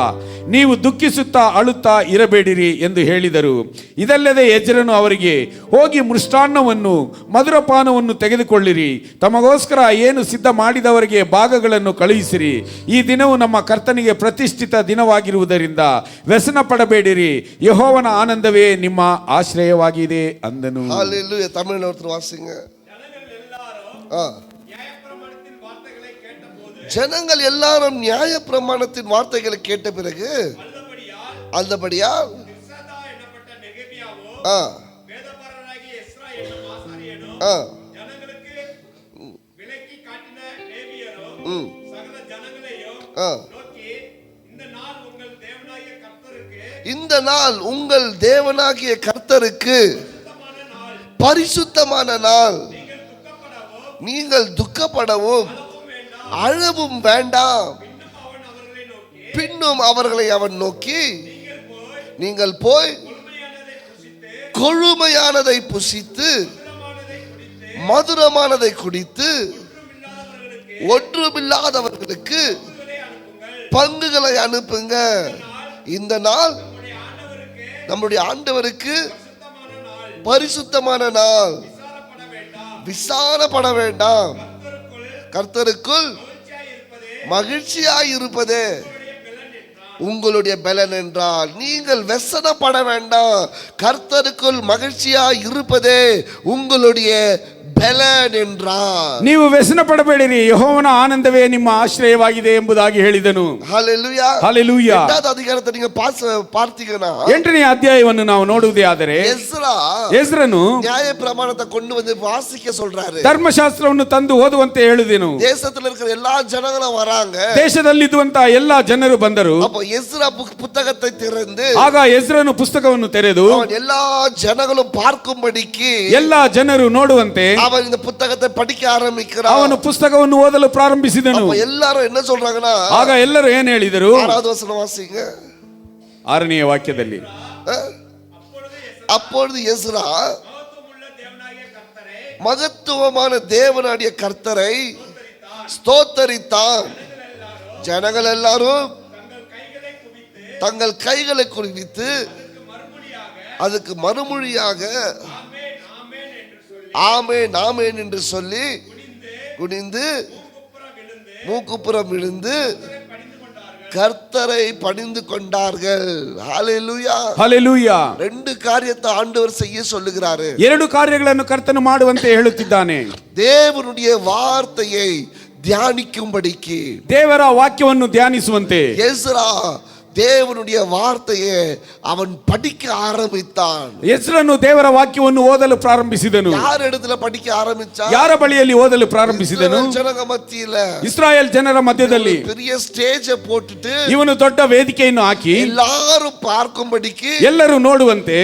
ನೀವು ದುಃಖಿಸುತ್ತಾ ಅಳುತ್ತಾ ಇರಬೇಡಿರಿ ಎಂದು ಹೇಳಿದರು. ಇದಲ್ಲದೆ ಎಜ್ರನು ಅವರಿಗೆ, ಹೋಗಿ ಮೃಷ್ಟಾನ್ನವನ್ನು ಮಧುರಪಾನವನ್ನು ತೆಗೆದುಕೊಳ್ಳಿರಿ, ತಮಗೋಸ್ಕರ ಏನು ಸಿದ್ಧ ಮಾಡಿದವರಿಗೆ ಭಾಗಗಳನ್ನು ಕಳುಹಿಸಿರಿ. ಈ ದಿನವು ನಮ್ಮ ಕರ್ತನಿಗೆ ಪ್ರತಿಷ್ಠಿತ ದಿನವಾಗಿರುವುದರಿಂದ ವ್ಯಸನ ಪಡಬೇಡಿರಿ, ಯೆಹೋವನ ಆನಂದವೇ ನಿಮ್ಮ ಆಶ್ರಯವಾಗಿದೆ ಅಂದನು. ஹalleluya. தமிழ்ல ஒருத்தர் வாசிங்க. ஜனங்கள் எல்லாரும் நியாய பிரமாணத்தின் வார்த்தைகளை கேட்ட பிறகு அந்தபடியால் இந்த நாள் உங்கள் தேவனாகிய கர்த்தருக்கு பரிசுத்தமான நாள், நீங்கள் துக்கப்படவும் அழவும் வேண்டாம். பின்னும் அவர்களை அவன் நோக்கி, நீங்கள் போய் கொழுமையானதை புசித்து மதுரமானதை குடித்து ஒன்றுமில்லாதவர்களுக்கு பங்குகளை அனுப்புங்க. இந்த நாள் நம்முடைய ஆண்டவருக்கு பரிசுத்தமான நாள், விசாரப்பட வேண்டாம். கர்த்தருக்குள் மகிழ்ச்சியாய் இருப்பதே உங்களுடைய பலன் என்றால், நீங்கள் வெசனப்பட வேண்டாம். கர்த்தருக்குள் மகிழ்ச்சியாய் இருப்பதே உங்களுடைய ಬಲನ್ என்றார். ನೀವು ವ್ಯಸನ ಪಡಬೇಡಿರಿ, ಯೆಹೋವನ ಆನಂದವೇ ನಿಮ್ಮ ಆಶ್ರಯವಾಗಿದೆ ಎಂಬುದಾಗಿ ಹೇಳಿದನು. ಹalleluya. ಹalleluya. 8வது அதிகாரத்தை நீங்க பார்த்தீங்கன்னா 8ನೇ ಅಧ್ಯಾಯವನ್ನು ನಾವು ನೋಡುವುದೇ ಆದರೆ ಎಜ್ರನು ನ್ಯಾಯ ಪ್ರಮಾಣத்தை கொண்டு வந்து வாசிக்க சொல்றாரு. ಧರ್ಮಶಾಸ್ತ್ರವನ್ನು ತಂದು ಓದುವಂತೆ ಹೇಳಿದನು. ದೇಶದಲ್ಲಿ இருக்கிற எல்லா ஜனங்களும் வராங்க. ದೇಶದಲ್ಲಿದ್ದಂತ ಎಲ್ಲಾ ಜನರು ಬಂದರು. அப்ப எஸ்ரா புத்தகத்தை திறந்து, ಆಗ ಎಜ್ರನು ಪುಸ್ತಕವನ್ನು ತೆರೆದು எல்லா ஜனங்களும் பார்க்கும்படிக்கு, ಎಲ್ಲಾ ಜನರು ನೋಡುವಂತೆ அவன் இந்த புத்தகத்தை படிக்க ஆரம்பிக்கிறான். ಅವನು ಪುಸ್ತಕವನ್ನು ಓದಲು ಪ್ರಾರಂಭಿಸಿದನು. எல்லாரும் என்ன சொல்றாங்கன்னா, ಆಗ ಎಲ್ಲರೂ ಏನು ಹೇಳಿದರು? 6வது வசனம் வாசிங்க. 6ನೇ ವಾಕ್ಯದಲ್ಲಿ, அப்பொழுது எஸ்ரா மகத்துவமான தேவனாகிய கர்த்தரை ஸ்தோத்தரித்தான். ஜனங்கள் எல்லாரும் தங்கள் கைகளை குவித்து அதுக்கு மறுமொழியாக ஆமென் ஆமென் என்று சொல்லி குனிந்து மூக்குப்புறம் விழுந்து கர்த்தரை பணிந்து கொண்டார்கள். ஹalleluya. ஹalleluya. ரெண்டு காரியத்தை ஆண்டவர் செய்ய சொல்லுகிறாரு. ಎರಡು ಕಾರ್ಯಗಳನ್ನು ಕರ್ತನು ಮಾಡುವಂತೆ ಹೇಳುತ್ತಿದ್ದಾನೆ. தேவனுடைய வார்த்தையை தியானிக்கும்படிக்கு, ದೇವರ ವಾಕ್ಯವನ್ನು ಧ್ಯಾನಿಸುವಂತೆ எஸ்ரா தேவனுடைய வார்த்தையை அவன் படிக்க ஆரம்பித்தான். ಎಜ್ರನು ದೇವರ ವಾಕ್ಯವನ್ನು ಓದಲು ಪ್ರಾರಂಭಿಸಿದನು. யார் இடத்துல படிக்க ஆரம்பிச்சா? ಯಾರ ಬಳಿಯಲ್ಲಿ ಓದಲು ಪ್ರಾರಂಭಿಸಿದನು? ஜனங்க மத்தியில, ಇಸ್ರಾಯೇಲ್ ಜನರ ಮಧ್ಯದಲ್ಲಿ பெரிய ಸ್ಟೇಜ್ போட்டுட்டு ಇವನು ದೊಡ್ಡ ವೇದಿಕೆಯನ್ನು ಹಾಕಿ எல்லாரும் பார்க்கும்படிக்கு ಎಲ್ಲರೂ ನೋಡುವಂತೆ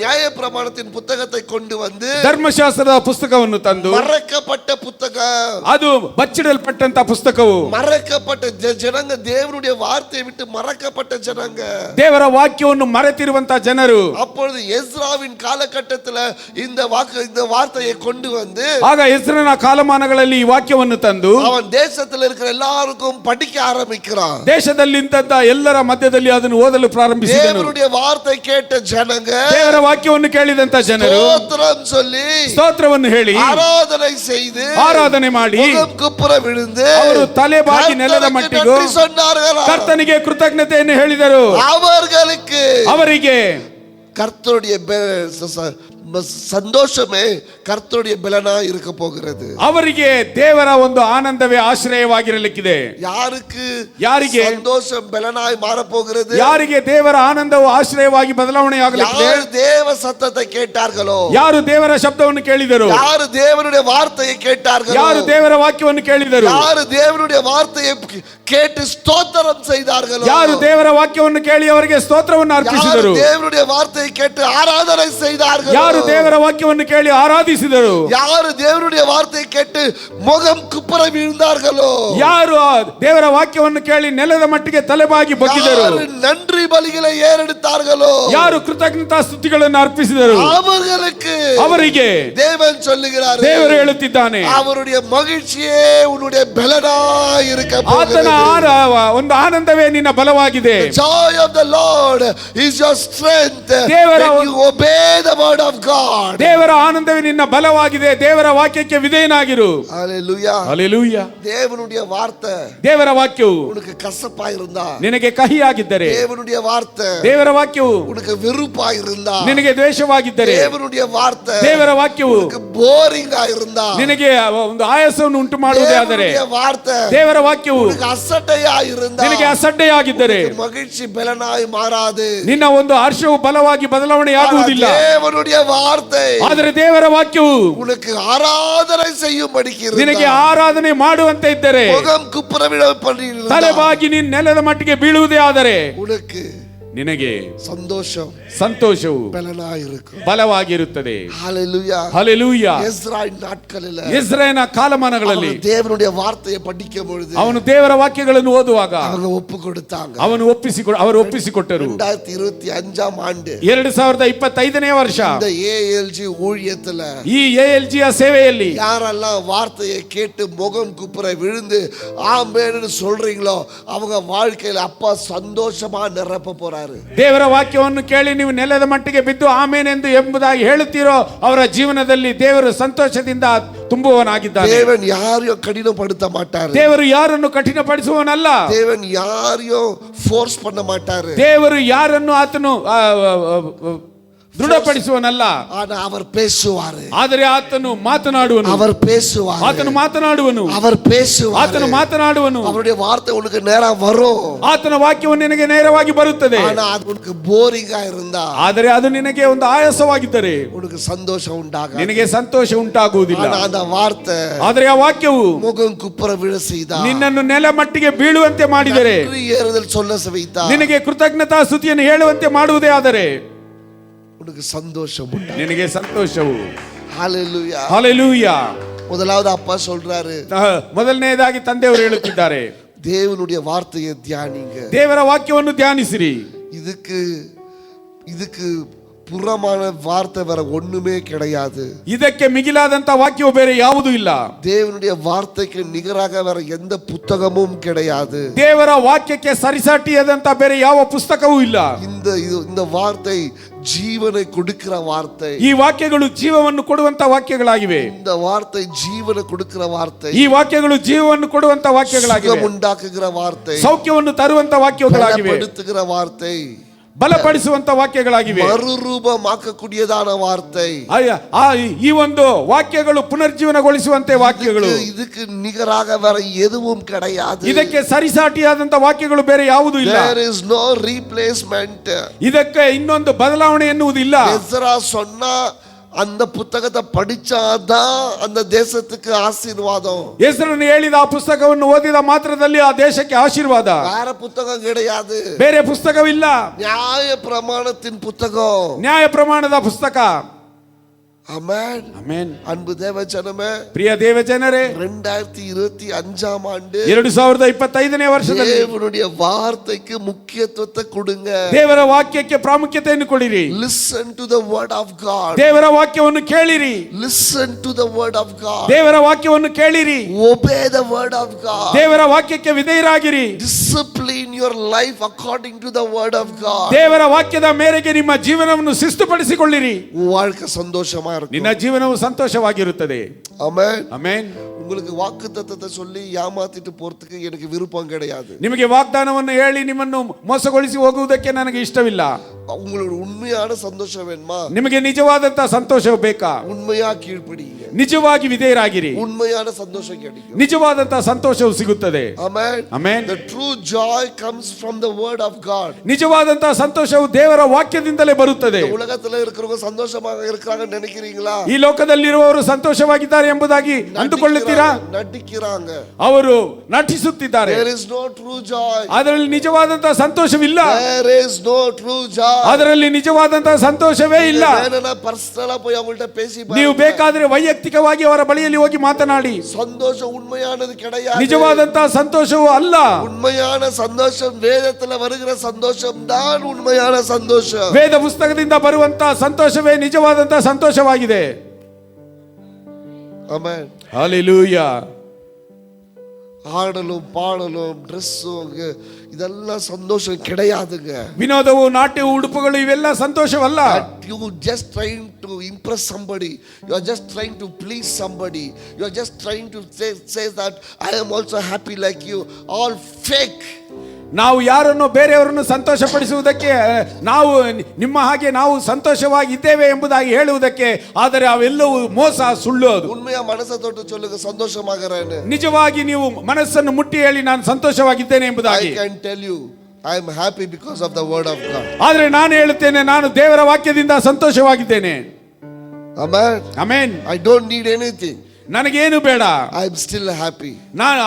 நியாய பிரமாணத்தின் புத்தகத்தை கொண்டு வந்து, ಧರ್ಮಶಾಸ್ತ್ರದ ಪುಸ್ತಕವನ್ನು ತಂದು, மறைக்கப்பட்ட புத்தகம், ಅದು ಬಚ್ಚಿಡಲ್ಪಟ್ಟಂತ ಪುಸ್ತಕವು, மறைக்கப்பட்ட ஜனங்க, தேவனுடைய வார்த்தையை விட்டு மறைக்கப்பட்ட ஜனங்க, ದೇವರ ವಾಕ್ಯವನ್ನು ಮರೆತಿರುವಂತ ಜನರು. அப்பொழுது எஸ்ராவின் காலகட்டத்தில் இந்த வார்த்தையை கொண்டு வந்து, ಆಗ ಎಜ್ರನ ಕಾಲಮಾನಗಳಲ್ಲಿ ಈ ವಾಕ್ಯವನ್ನು ತಂದು அவன் தேசத்தில் இருக்கிற எல்லாருக்கும் படிக்க ஆரம்பிக்கிறான். ದೇಶದಲ್ಲಿದ್ದಂತ ಎಲ್ಲರ ಮಧ್ಯದಲ್ಲಿ ಅದನ್ನು ಓದಲು ಪ್ರಾರಂಭಿಸಿದನು. தேவனுடைய வார்த்தை கேட்ட ஜனங்க, ದೇವರ ವಾಕ್ಯವನ್ನು ಕೇಳಿದಂತ ಜನರು ಸ್ತೋத்திரம் சொல்லி ಸ್ತೋತ್ರವನ್ನು ಹೇಳಿ ಆರಾಧನೆ செய்து ಆರಾಧನೆ ಮಾಡಿ ಕುಪ್ಪುರ விழுந்து ಅವರು ತಲೆ ಬಾಗಿ ನೆಲದ ಮಟ್ಟಿಗೂ ಕರ್ತನಿಗೆ ಕೃತಜ್ಞತೆಯನ್ನು ಹೇಳಿದರು. அவர்களுக்கு ಅವರಿಗೆ கர்த்தருடைய சந்தோஷமே கர்த்தருடைய பலனா இருக்க போகிறது. ಅವರಿಗೆ ದೇವರ ಒಂದು ಆನಂದವೇ ಆಶ್ರಯವಾಗಿರಲಿಕ್ಕಿದೆ. ಯಾರಿಗೆ ಸಂತೋಷம் பலனாய் மாற போகிறது? ಯಾರಿಗೆ ದೇವರ ಆನಂದವು ಆಶ್ರಯವಾಗಿ ಬದಲಾವಣೆಯಾಗಲಿದೆ? ಯಾರು ದೇವ ಸತ್ತத்தை கேட்டார்களோ, ಯಾರು ದೇವರ ಶಬ್ದವನ್ನು ಕೇಳಿದರು, ಯಾರು ದೇವರುடைய வார்த்தையை கேட்டார்களோ, ಯಾರು ದೇವರ ವಾಕ್ಯವನ್ನು ಕೇಳಿದರು, ಯಾರು ದೇವರುடைய வார்த்தையை கேட்டு ஸ்தோத்திரம் செய்தார்களோ, ಯಾರು ದೇವರ ವಾಕ್ಯವನ್ನು ಕೇಳಿ ಅವರಿಗೆ ಸ್ತೋತ್ರವನ್ನು ಅರ್ಪಿಸಿದರು, ಯಾರು ದೇವರುடைய வார்த்தையை கேட்டு ஆராதனை செய்தார்களோ, ಯಾರು ದೇವರ ವಾಕ್ಯವನ್ನು ಕೇಳಿ ಆರಾಧಿಸಿದರು, ಯಾರು ದೇವರುடைய வார்த்தையை கேட்டு முகம் குப்புற வீழ்ந்தார்களோ, ಯಾರು ದೇವರ ವಾಕ್ಯವನ್ನು ಕೇಳಿ ನೆಲದ ಮಟ್ಟಿಗೆ ತಲೆಬಾಗಿ ಬಗ್ಗಿದರು, ಯಾರು நன்றி பலிகளை ஏறெடுத்தார்களோ, ಯಾರು ಕೃತಜ್ಞತಾ ಸ್ತುತಿಗಳನ್ನು ಅರ್ಪಿಸಿದರು, ಅವರಿಗೆ தேவன் சொல்லுகிறார், ದೇವರು ಹೇಳುತ್ತಿದ್ದಾನೆ, அவருடைய மகிழ்ச்சியே உன்னுடைய பலனாய் இருக்க ಆತನ ಒಂದು ಆನಂದವೇ ನಿನ್ನ ಬಲವಾಗಿದೆ. The joy of the Lord is your strength when you obey the word of God. ದೇವರ ಆನಂದವೇ ನಿನ್ನ ಬಲವಾಗಿದೆ. ದೇವರ ವಾಕ್ಯಕ್ಕೆ ವಿಧೇಯನಾಗಿರು. Hallelujah. Hallelujah. தேவனுடைய வார்த்தை, ದೇವರ ವಾಕ್ಯವು உனக்கு கசப்பா இருந்தா, ನಿನಗೆ ಕಹಿಯಾಗಿದ್ದರೆ, தேவனுடைய வார்த்தை ದೇವರ ವಾಕ್ಯವು உனக்கு வெறுப்பா இருந்தா, ನಿನಗೆ ದ್ವೇಷವಾಗಿದ್ದರೆ, தேவனுடைய வார்த்தை ದೇವರ ವಾಕ್ಯವು உனக்கு போரிங்கா இருந்தா, ನಿನಗೆ ಒಂದು ಆಯಾಸವನ್ನು ಉಂಟು ಮಾಡುವುದೇ ಆದರೆ, தேவனுடைய வார்த்தை ದೇವರ ವಾಕ್ಯವು உனக்கு ಅಸಡ್ಡೆಯಾ இருந்தா, ನಿನಗೆ ಅಸಡ್ಡೆಯಾಗಿದ್ದರೆ, மகிழ்ச்சி பலனாய் மாறாது, ನಿನ್ನ ಒಂದು ಹರ್ಷವು ಬಲವಾಗಿ ಬದಲಾವಣೆಯಾಗುವುದಿಲ್ಲ. தேவனுடைய வார்த்தை ಆದರೆ ದೇವರ ವಾಕ್ಯವು உனக்கு ஆராதனை செய்யும்படிக்கு ನಿನಗೆ ಆರಾಧನೆ ಮಾಡುವಂತೆ ಇದ್ದರೆ, முகம் குப்புற விட பண்ணி ತಲೆಬಾಗಿ ನೀನು ನೆಲದ ಮಟ್ಟಿಗೆ ಬೀಳುವುದೇ ಆದರೆ, உனக்கு ನಿನಗೆ ಸಂತೋಷವು ಬಲವಾಗಿರುತ್ತದೆ. ஹalleluya. ஹalleluya. எஸ்ராயின் நாட்களில், ಎಜ್ರನ ಕಾಲಮಾನಗಳಲ್ಲಿ தேவனுடைய வார்த்தையை படிக்கும் பொழுது ಅವನು ದೇವರ ವಾಕ್ಯಗಳನ್ನು ಓದುವಾಗ அவங்க ಒಪ್ಪು கொடுத்தாங்க. ಅವರು ಒಪ್ಪಿಸಿಕೊಟ್ಟರು. 2025 ஆண்டு 2025ನೇ ವರ್ಷ இந்த ALG ஊழியத்துல, ಈ ALG ಸೇವೆಯಲ್ಲಿ யாரெல்லாம் வார்த்தையை கேட்டு முகம் குப்புற விழுந்து ஆமென்னு சொல்றீங்களோ அவங்க வாழ்க்கையில அப்பா சந்தோஷமா நிரப்ப போறாரு. ದೇವರ ವಾಕ್ಯವನ್ನು ಕೇಳಿ ನೀವು ನೆಲದ ಮಟ್ಟಿಗೆ ಬಿದ್ದು ಆಮೇನ್ ಎಂದು ಎಂಬುದಾಗಿ ಹೇಳುತ್ತೀರೋ ಅವರ ಜೀವನದಲ್ಲಿ ದೇವರು ಸಂತೋಷದಿಂದ ತುಂಬುವವನಾಗಿದ್ದಾನೆ. தேவன் யாரையும் கடினப்படுத்த மாட்டாரு. ದೇವರು ಯಾರನ್ನು ಕಠಿಣಪಡಿಸುವವನಲ್ಲ. தேவன் யாரையும் ಫೋರ್ಸ್ பண்ண ಮಾಟಾರು. ದೇವರು ಯಾರನ್ನು ಆತನು ದೃಢಪಡಿಸುವನಲ್ಲ. அவர் பேசுவார். ಆದರೆ ಆತನು ಮಾತನಾಡುವನು. அவர் பேசுவார். ಆತನು ಮಾತನಾಡುವನು. அவர் பேசுவார். ಆತನು ಮಾತನಾಡುವನು. அவருடைய வார்த்தை உனக்கு நேரா வரும். ಆತನ ವಾಕ್ಯವು ನಿನಗೆ ನೇರವಾಗಿ ಬರುತ್ತದೆ. ஆனா அது உனக்கு போரிங்கா இருந்தா, ಆದರೆ ಅದು ನಿನಗೆ ಒಂದು ಆಯಾಸವಾಗಿದ್ದರೆ உனக்கு சந்தோஷம் உண்டாகாது. ನಿನಗೆ ಸಂತೋಷ ಉಂಟಾಗುವುದಿಲ್ಲ. ஆனா அந்த வார்த்தை, ಆದರೆ ಆ ವಾಕ್ಯವು முகம் குப்புற விழ செய்தா, ನಿನ್ನನ್ನು ನೆಲ ಮಟ್ಟಿಗೆ ಬೀಳುವಂತೆ ಮಾಡಿದರೆ, ஏறுதல் சொல்ல வைத்தா, ನಿನಗೆ ಕೃತಜ್ಞತಾ ಸ್ತುತಿಯನ್ನು ಹೇಳುವಂತೆ ಮಾಡುವುದೇ ಆದರೆ உனக்கு சந்தோஷம் உண்டாகும். ನಿನಗೆ ಸಂತೋಷವು. ஹalleluya. ஹalleluya. முதலாவது அப்பா சொல்றாரு, ಮೊದಲನೇದಾಗಿ ತಂದೆಯವರು ಹೇಳುತ್ತಿದ್ದಾರೆ, தேவனுடைய வார்த்தையை தியானிங்க. ದೇವರ ವಾಕ್ಯವನ್ನು ಧ್ಯಾನಿಸಿರಿ. இதுக்கு புறமான வார்த்தை வேற ஒண்ணுமே கிடையாது. ಇದಕ್ಕೆ ಮಿಗಿಲಾದಂತ ವಾಕ್ಯವು ಬೇರೆ ಯಾವುದೂ ಇಲ್ಲ. தேவனுடைய வார்த்தைக்கு நிகராக வேற எந்த புத்தகமும் கிடையாது. ದೇವರ ವಾಕ್ಯಕ್ಕೆ ಸರಿಸಾಟಿಯಾದಂತ ಬೇರೆ ಯಾವ ಪುಸ್ತಕವೂ ಇಲ್ಲ. இந்த வார்த்தை ಜೀವನ கொடுக்கிற வார்த்தை. ಈ ವಾಕ್ಯಗಳು ಜೀವವನ್ನು ಕೊಡುವಂತ ವಾಕ್ಯಗಳಾಗಿವೆ. இந்த வார்த்தை ಜೀವನ கொடுக்கிற வார்த்தை. ಈ ವಾಕ್ಯಗಳು ಜೀವವನ್ನು ಕೊಡುವಂತ ವಾಕ್ಯಗಳಾಗಿವೆ. ಸುಖ ಉಂಟಾக்குகிற வார்த்தை. ಸೌಖ್ಯವನ್ನು ತರುವಂತ ವಾಕ್ಯಗಳಾಗಿವೆ. ಬಲಪಡಿಸುகிற வார்த்தை. ಬಲಪಡಿಸುವಂತ ವಾಕ್ಯಗಳಾಗಿವೆ. ಮರುರೂಪಮಾಕக்கூடிಯದಾದ ವಾರ್ತೆ. ಈ ಒಂದು ವಾಕ್ಯಗಳು ಪುನರ್ಜೀವನಗೊಳಿಸುವಂತೆ ವಾಕ್ಯಗಳು. ಇದಕ್ಕೆ ನಿಗರಾಗ ಬೇರೆ ಎದುவும் கிடையாது. ಇದಕ್ಕೆ ಸರಿಸಾಟಿಯಾದಂತ ವಾಕ್ಯಗಳು ಬೇರೆ ಯಾವುದೂ ಇಲ್ಲ. There is no replacement. ಇದಕ್ಕೆ ಇನ್ನೊಂದು ಬದಲಾವಣೆ ಎನ್ನುವುದಿಲ್ಲ. ಎಜ್ರಾ சொன்னா அந்த புத்தகத்தை படிச்சாதான் அந்த தேசத்துக்கு ஆசீர்வாதம். எஸ்ரನು ಹೇಳಿದ ಆ ಪುಸ್ತಕವನ್ನು ಓದಿದ ಮಾತ್ರದಲ್ಲಿ ಆ ದೇಶಕ್ಕೆ ಆಶೀರ್ವಾದ. ಬೇರೆ ಪುಸ್ತಕ கிடையாது. ಬೇರೆ ಪುಸ್ತಕವಿಲ್ಲ. ನ್ಯಾಯ ಪ್ರಮಾಣத்தின் புத்தகம். ನ್ಯಾಯ ಪ್ರಮಾಣದ ಪುಸ್ತಕ. ஆமென். ஆமென். அன்பு தேவஜனமே, ಪ್ರಿಯ ದೇವಜನರೇ, 2025 ஆண்டு 2025ನೇ ವರ್ಷದಲ್ಲಿ தேவனுடைய வார்த்தைக்கு முக்கியத்துவத்தை கொடுங்க. ದೇವರ ವಾಕ್ಯಕ್ಕೆ ಪ್ರಾಮುಖ್ಯತೆಯನ್ನು ಕೊಡಿರಿ. Listen to the word of God. ದೇವರ ವಾಕ್ಯವನ್ನು ಕೇಳಿರಿ. Listen to the word of God. ದೇವರ ವಾಕ್ಯವನ್ನು ಕೇಳಿರಿ. Obey the word of God. ದೇವರ ವಾಕ್ಯಕ್ಕೆ ವಿಧೇಯರಾಗಿರಿ. Discipline your life according to the word of God. ದೇವರ ವಾಕ್ಯದ ಮೇರೆಗೆ ನಿಮ್ಮ ಜೀವನವನ್ನು ಶಿಸ್ತುಪಡಿಸಿಕೊಳ್ಳಿರಿ. வாழ்க்கை சந்தோஷமா இருக்கும். ನಿನ್ನ ಜೀವನವು ಸಂತೋಷವಾಗಿರುತ್ತದೆ. ಆಮೆನ್. ಆಮೆನ್. உங்களுக்கு வாக்குத்தத்தத்தை சொல்லி ஏமாத்திட்டு போறதுக்கு எனக்கு விருப்பம் கிடையாது. ನಿಮಗೆ ವಾಗ್ದಾನವನ್ನು ಹೇಳಿ ನಿಮ್ಮನ್ನು ಮೋಸಗೊಳಿಸಿ ಹೋಗುವುದಕ್ಕೆ ನನಗೆ ಇಷ್ಟವಿಲ್ಲ. உங்களுக்கு ಉண்மையான சந்தோஷம் வேணுமா? ನಿಮಗೆ ನಿಜವಾದಂತ ಸಂತೋಷ ಬೇಕಾ? ಉண்மையா ಕೀழ்ಪಡಿங்க. ನಿಜವಾಗಿ ವಿಧೇಯರಾಗಿರಿ. ಉண்மையான சந்தோஷம் கிடைக்கும். ನಿಜವಾದಂತ ಸಂತೋಷವು ಸಿಗುತ್ತದೆ. Amen. Amen. The true joy comes from the word of God. ನಿಜವಾದಂತ ಸಂತೋಷವು ದೇವರ ವಾಕ್ಯದಿಂದಲೇ ಬರುತ್ತದೆ. உலகத்துல இருக்கிறவங்க சந்தோஷமாக இருக்காங்க நினைக்கிறீங்களா? ಈ ಲೋಕದಲ್ಲಿರುವವರು ಸಂತೋಷವಾಗಿದ್ದಾರೆ ಎಂಬುದಾಗಿ ಅಂದುಕೊಳ್ಳುತ್ತೀರಾ? ನಟಿಕ್கிறாங்க. ಅವರು ನಟಿಸುತ್ತಿದ್ದಾರೆ. There is no true joy. ಅದರಲ್ಲಿ ನಿಜವಾದಂತ ಸಂತೋಷವಿಲ್ಲ. There is no true joy. ಅದರಲ್ಲಿ ನಿಜವಾದಂತ ಸಂತೋಷವೇ ಇಲ್ಲ. ನಾನು ಪರ್ಸನಲ್ போய் அவங்கள்ட்ட பேசி ನೀವು ಬೇಕಾದ್ರೆ ವೈಯಕ್ತಿಕವಾಗಿ ಅವರ ಬಳಿಯಲ್ಲಿ ಹೋಗಿ ಮಾತನಾಡಿ. ಸಂತೋಷ ಉண்மையானது கிடையாது. ನಿಜವಾದಂತ ಸಂತೋಷವೂ ಅಲ್ಲ. உண்மையான சந்தோஷம் வேதத்துல வருகிற சந்தோஷம் தான் உண்மையான சந்தோஷம். ವೇದ ಪುಸ್ತಕದಿಂದ ಬರುವಂತ ಸಂತೋಷವೇ ನಿಜವಾದಂತ ಸಂತೋಷವಾಗಿದೆ. ಆಮೆನ್. ಹಲ್ಲೆಲೂಯಾ. ஆடலும் பாடலும் ட்ரெஸ்ஸும் இதெல்லாம் சந்தோஷம் கிடையாதுங்க. ವಿನೋದವು ನಾಟ್ಯವು ಉಡುಪುಗಳು ಇವೆಲ್ಲ ಸಂತೋಷವಲ್ಲ. You just trying to impress somebody, you are just trying to please somebody, you are just trying to say that I am also happy like you. All fake. ನಾವು ಯಾರನ್ನು ಬೇರೆಯವರನ್ನು ಸಂತೋಷಪಡಿಸುವುದಕ್ಕೆ, ನಾವು ನಿಮ್ಮ ಹಾಗೆ ನಾವು ಸಂತೋಷವಾಗಿದ್ದೇವೆ ಎಂಬುದಾಗಿ ಹೇಳುವುದಕ್ಕೆ, ಆದರೆ ಅವೆಲ್ಲವೂ ಮೋಸ, ಸುಳ್ಳು. ಅದು ಉண்மையா ಮನಸ್ಸை தொட்டு சொல்லுங்க ಸಂತೋಷமாகறேன்னு. ನಿಜವಾಗಿ ನೀವು ಮನಸ್ಸನ್ನು ಮುಟ್ಟಿ ಹೇಳಿ ನಾನು ಸಂತೋಷವಾಗಿದ್ದೇನೆ ಎಂಬುದಾಗಿ. I can tell you I am happy because of the word of God. ಆದರೆ ನಾನು ಹೇಳುತ್ತೇನೆ, ನಾನು ದೇವರ ವಾಕ್ಯದಿಂದ ಸಂತೋಷವಾಗಿದ್ದೇನೆ. Amen. Amen. I don't need anything. ನನಗೇನು ಬೇಡ. I am still happy. ನಾನು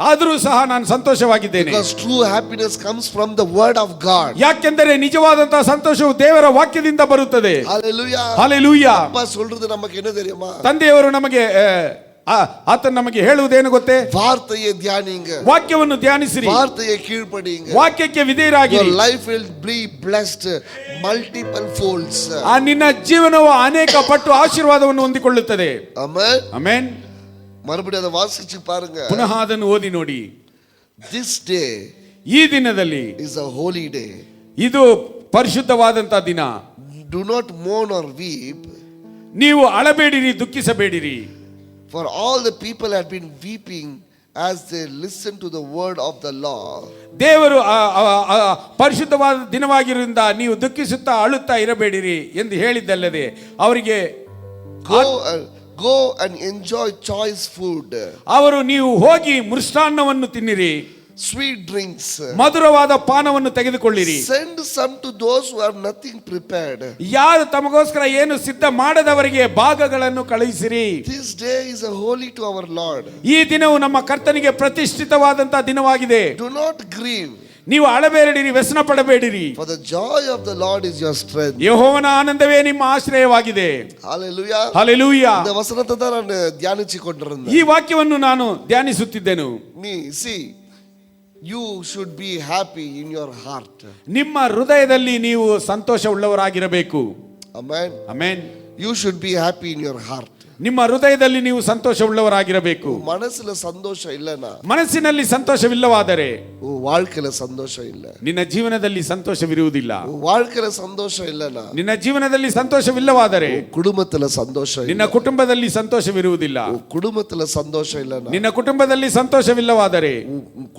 ಆದರೂ ಸಹ ನಾನು ಸಂತೋಷವಾಗಿದ್ದೇನೆ. Because true happiness comes from the word of God. ಯಾಕೆಂದರೆ ನಿಜವಾದಂತಹ ಸಂತೋಷವು ದೇವರ ವಾಕ್ಯದಿಂದ ಬರುತ್ತದೆ. Hallelujah. Hallelujah. ಅಪ್ಪ சொல்றது நமக்கு என்ன தெரியுமா? ತಂದೆಯವರು ನಮಗೆ ಆತನು ನಮಗೆ ಹೇಳುವುದೇನು ಗೊತ್ತೇ? ವಾರ್ತೆಯ ಧ್ಯಾನಿಂಗ. ವಾಕ್ಯವನ್ನು ಧ್ಯಾನಿಸಿರಿ. ವಾರ್ತೆಯ ಕೀಳ್ಪಡಿಂಗ. ವಾಕ್ಯಕ್ಕೆ ವಿಧೇಯರಾಗಿರಿ. Your life will be blessed multiple folds. ನಿನ್ನ ಜೀವನವು ಅನೇಕ ಪಟ್ಟು ಆಶೀರ್ವಾದವನ್ನು ಹೊಂದಿಕೊಳ್ಳುತ್ತದೆ. Amen. Amen. ಮறுபடியும் அதை ವಾಸಿಸಿ பாருங்க. ಪುನಃ ಅದನ್ನು ಓದಿ ನೋಡಿ. This day ಈ ದಿನದಲ್ಲಿ is a holy day. ಇದು ಪರಿಶುದ್ಧವಾದಂತಹ ದಿನ. Do not mourn or weep. ನೀವು ಅಳಬೇಡಿರಿ, ದುಃಖಿಸಬೇಡಿರಿ. For all the people had been weeping as they listened to the word of the law. ದೇವರು ಪರಿಶುದ್ಧವಾದ ದಿನವಾಗಿರುವುದರಿಂದ ನೀವು ದುಃಖಿಸುತ್ತಾ ಅಳುತ್ತಾ ಇರಬೇಡಿರಿ ಎಂದು ಹೇಳಿದ್ದಲ್ಲದೆ ಅವರಿಗೆ go and enjoy choice food. ಅವರು ನೀವು ಹೋಗಿ ಮೃಷ್ಟಾನ್ನವನ್ನು ತಿನ್ನಿರಿ, sweet drinks, ಮಧುರವಾದ ಪಾನವನ್ನು ತೆಗೆದುಕೊಳ್ಳಿರಿ. send some to those who have nothing prepared. ಯಾರು ತಮಗೋಸ್ಕರ ಏನು ಸಿದ್ಧ ಮಾಡದವರಿಗೆ ಭಾಗಗಳನ್ನು ಕಳುಹಿಸಿರಿ. This day is a holy to our Lord. ಈ ದಿನವು ನಮ್ಮ ಕರ್ತನಿಗೆ ಪ್ರತಿಷ್ಠಿತವಾದಂತಹ ದಿನವಾಗಿದೆ. Do not grieve. ನೀವು ಅಳಬೇಡಿರಿ, ವ್ಯಸನ ಪಡಬೇಡಿರಿ. For the joy of the Lord is your strength. ಯೆಹೋವನ ಆನಂದವೇ ನಿಮ್ಮ ಆಶ್ರಯವಾಗಿದೆ. Hallelujah. Hallelujah. இந்த வசனத்தை தான் நான் தியானிச்சு கொண்டிருந்தேன். ಈ ವಾಕ್ಯವನ್ನು ನಾನು ಧ್ಯಾನಿಸುತ್ತಿದ್ದೆನು. See, you should be happy in your heart. ನಿಮ್ಮ ಹೃದಯದಲ್ಲಿ ನೀವು ಸಂತೋಷ ಉಳ್ಳವರಾಗಿರಬೇಕು. Amen. Amen. You should be happy in your heart. ನಿಮ್ಮ ಹೃದಯದಲ್ಲಿ ನೀವು ಸಂತೋಷ ಉಳ್ಳವರಾಗಿರಬೇಕು. ಮನಸ್ಸಿನ ಸಂತೋಷ ಇಲ್ಲನಾ, ಮನಸ್ಸಿನಲ್ಲಿ ಸಂತೋಷವಿಲ್ಲವಾದರೆ வாழ்க்கையில ಸಂತೋಷ ಇಲ್ಲ. ನಿನ್ನ ಜೀವನದಲ್ಲಿ ಸಂತೋಷವಿರುವುದಿಲ್ಲ. வாழ்க்கையில ಸಂತೋಷ ಇಲ್ಲನಾ, ನಿನ್ನ ಜೀವನದಲ್ಲಿ ಸಂತೋಷವಿಲ್ಲವಾದರೆ ಕುಟುಂಬದಲ್ಲಿ ಸಂತೋಷ ಇಲ್ಲ. ನಿನ್ನ ಕುಟುಂಬದಲ್ಲಿ ಸಂತೋಷವಿರುವುದಿಲ್ಲ. ಕುಟುಂಬದಲ್ಲಿ ಸಂತೋಷ ಇಲ್ಲನಾ, ನಿನ್ನ ಕುಟುಂಬದಲ್ಲಿ ಸಂತೋಷವಿಲ್ಲವಾದರೆ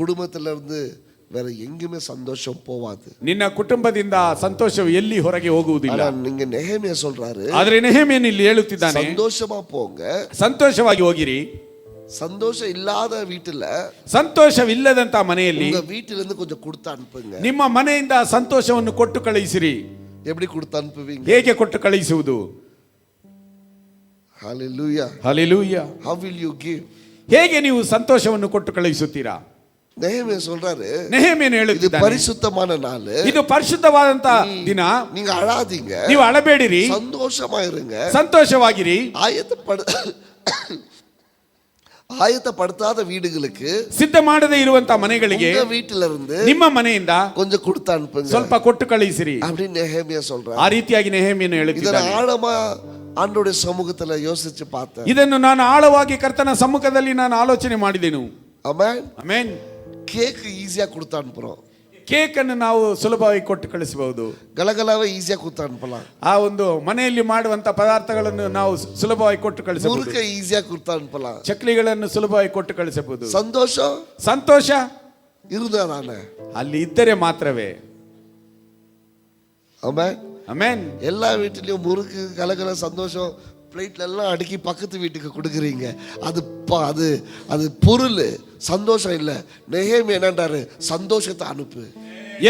ಕುಟುಂಬத்திலிருந்து வேற எங்குமே சந்தோஷம் போவாது. ನಿನ್ನ ಕುಟುಂಬದಿಂದ ಸಂತೋಷವು ಎಲ್ಲಿ ಹೊರಗೆ ಹೋಗುವುದಿಲ್ಲ. நீங்க ನೆಹೆಮಿಯ சொல்றாரு, ಆದರೆ ನೆಹೆಮಿಯನು ಇಲ್ಲಿ ಹೇಳುತ್ತಿದ್ದಾನೆ, ಸಂತೋಷமா போங்க, ಸಂತೋಷವಾಗಿ ಹೋಗಿರಿ. ಸಂತೋಷ ಇಲ್ಲದ வீட்டுல, ಸಂತೋಷವಿಲ್ಲದಂತ ಮನೆಯಲ್ಲಿ உங்க வீட்டில இருந்து கொஞ்சம் கொடுத்து அனுப்புங்க. ನಿಮ್ಮ ಮನೆಯಿಂದ ಸಂತೋಷವನ್ನು ಕೊಟ್ಟು ಕಳುಹಿಸಿರಿ. எப்படி கொடுத்து அனுப்புவீங்க? ಹೇಗೆ ಕೊಟ್ಟು ಕಳುಹಿಸುವುದು? Hallelujah. Hallelujah. How will you give? ಹೇಗೆ ನೀವು ಸಂತೋಷವನ್ನು ಕೊಟ್ಟು ಕಳುಹಿಸುತ್ತೀರಾ? ನೆಹೆಮಿಯ சொல்றாரு, ನೆಹೆಮಿಯನು ಇದು ಹೇಳುತ್ತಿದ್ದಾನೆ, ಪರಿಶುದ್ಧமான நாள், ಇದು ಪರಿಶುದ್ಧವಾದಂತ ದಿನ, நீங்க அழாதீங்க, ನೀವು ಅಳಬೇಡಿರಿ, ಸಂತೋಷமா இருங்க, ಸಂತೋಷವಾಗಿರಿ. ஆயத்தப்படுத்தாத வீடுகளுக்கு, ಸಿದ್ಧ ಮಾಡದೇ ಇರುವಂತ ಮನೆಗಳಿಗೆ உங்க வீட்டில இருந்து ನಿಮ್ಮ ಮನೆಯಿಂದ கொஞ்சம் கொடுத்து ಅನುப்புங்க, ಸ್ವಲ್ಪ ಕೊಟ್ಟು ಕಳುಹಿಸಿರಿ அப்படி ನೆಹೆಮಿಯ சொல்றாரு. ಆ ರೀತಿಯಾಗಿ ನೆಹೆಮಿಯನು ಇದನ್ನ ಹೇಳುತ್ತಿದ್ದಾನೆ. ಆಳமா ಆಂಡೋடைய ಸಮ್ಮುಖத்துல ಯೋಚಿಸಿ பார்த்தேன். ಇದನ್ನು ನಾನು ಆಳವಾಗಿ ಕರ್ತನ ಸಮ್ಮುಖದಲ್ಲಿ ನಾನು ಆಲೋಚನೆ ಮಾಡಿದೆನು. ಆಮೆನ್. ಆಮೆನ್. ಕೇಕ್ ಈಸಿயா கொடுத்து அனுப்புறோம். ಕೇಕ್ ಅನ್ನು ನಾವು ಸುಲಭವಾಗಿ ಕೊಟ್ಟು ಕಳಿಸಬಹುದು. ಗಲಗಲವೇ ಈಸಿಯಾಗಿ ಕೂತ ಅನ್ಪಲ್ಲ. ಆ ಒಂದು ಮನೆಯಲ್ಲಿ ಮಾಡುವಂತ ಪದಾರ್ಥಗಳನ್ನು ನಾವು ಸುಲಭವಾಗಿ ಕೊಟ್ಟು ಕಳಿಸಬಹುದು. ಮುರುಕ ಈಸಿಯಾಗಿ ಕೂತ ಅನ್ಪಲ್ಲ. ಚಕ್ಲಿಗಳನ್ನು ಸುಲಭವಾಗಿ ಕೊಟ್ಟು ಕಳಿಸಬಹುದು. ಸಂತೋಷ ಇರುದ ನಾನು ಅಲ್ಲಿ ಇದ್ದರೆ ಮಾತ್ರವೇ. ஆமென். எல்லா வீட்டிலையும் முறுக்கு கலகல சந்தோஷம் பிளேட்ல எல்லாம் அடுக்கி பக்கத்து வீட்டுக்கு கொடுக்குறீங்க. அது பொருள், சந்தோஷம் இல்லை. நெகேமியா என்னன்றாரு? சந்தோஷத்தை அனுப்பு.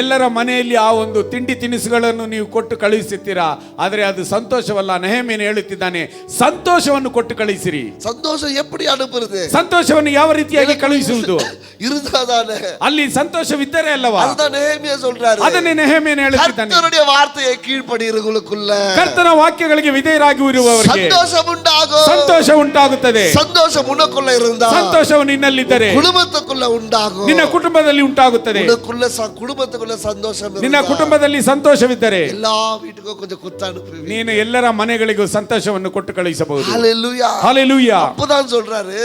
ಎಲ್ಲರ ಮನೆಯಲ್ಲಿ ಆ ಒಂದು ತಿಂಡಿ ತಿನಿಸುಗಳನ್ನು ನೀವು ಕೊಟ್ಟು ಕಳುಹಿಸುತ್ತೀರಾ, ಆದರೆ ಅದು ಸಂತೋಷವಲ್ಲ. ನೆಹೆಮೀಯನು ಹೇಳುತ್ತಿದ್ದಾನೆ, ಸಂತೋಷವನ್ನು ಕೊಟ್ಟು ಕಳುಹಿಸಿರಿ. ಸಂತೋಷ ಎಪ್ಪಡಿ ಅನುಪುತ್ತದೆ? ಸಂತೋಷವನ್ನು ಯಾವ ರೀತಿಯಾಗಿ ಕಳುಹಿಸುವುದು? ಇರುದಾನೆ ಅಲ್ಲಿ ಸಂತೋಷವಿದ್ದರೆ ಅಲ್ಲವಾ? ಅದನ್ನ ನೆಹೆಮೀಯ சொல்றாரு. ಅದನ್ನೇ ನೆಹೆಮೀಯನು ಹೇಳುತ್ತಿದ್ದಾನೆ, ಕರ್ತನುடைய வார்த்தையை கீழ்ப்படியுங்களுக்குள்ள, ಕರ್ತನ ವಾಕ್ಯಗಳಿಗೆ ವಿಧೇಯರಾಗಿ ಇರುವವರಿಗೆ ಸಂತೋಷ ಉಂಟಾகும். ಸಂತೋಷ ಉಂಟಾಗುತ್ತದೆ. ಸಂತೋಷ ಉನக்குள்ள இருந்தா, ಸಂತೋಷವು ನಿನ್ನಲ್ಲಿದ್ದರೆ ಕುಟುಂಬಕ್ಕುள்ள ಉಂಟಾகும். ನಿನ್ನ ಕುಟುಂಬದಲ್ಲಿ ಉಂಟಾಗುತ್ತದೆ. ಉನக்குள்ள ಕುಟುಂಬಕ್ಕುள்ள ಸಂತೋಷ, ನಿನ್ನ ಕುಟುಂಬದಲ್ಲಿ ಸಂತೋಷವಿದ್ದರೆ ಎಲ್ಲಾ வீட்டுக்கு கொஞ்சம் குத்து அனுப்பு. ನೀನು ಎಲ್ಲರ ಮನೆಗಳಿಗೂ ಸಂತೋಷವನ್ನು ಕೊಟ್ಟು ಕಳುಹಿಸಬಹುದು. Hallelujah hallelujah. அப்பதான் சொல்றாரு,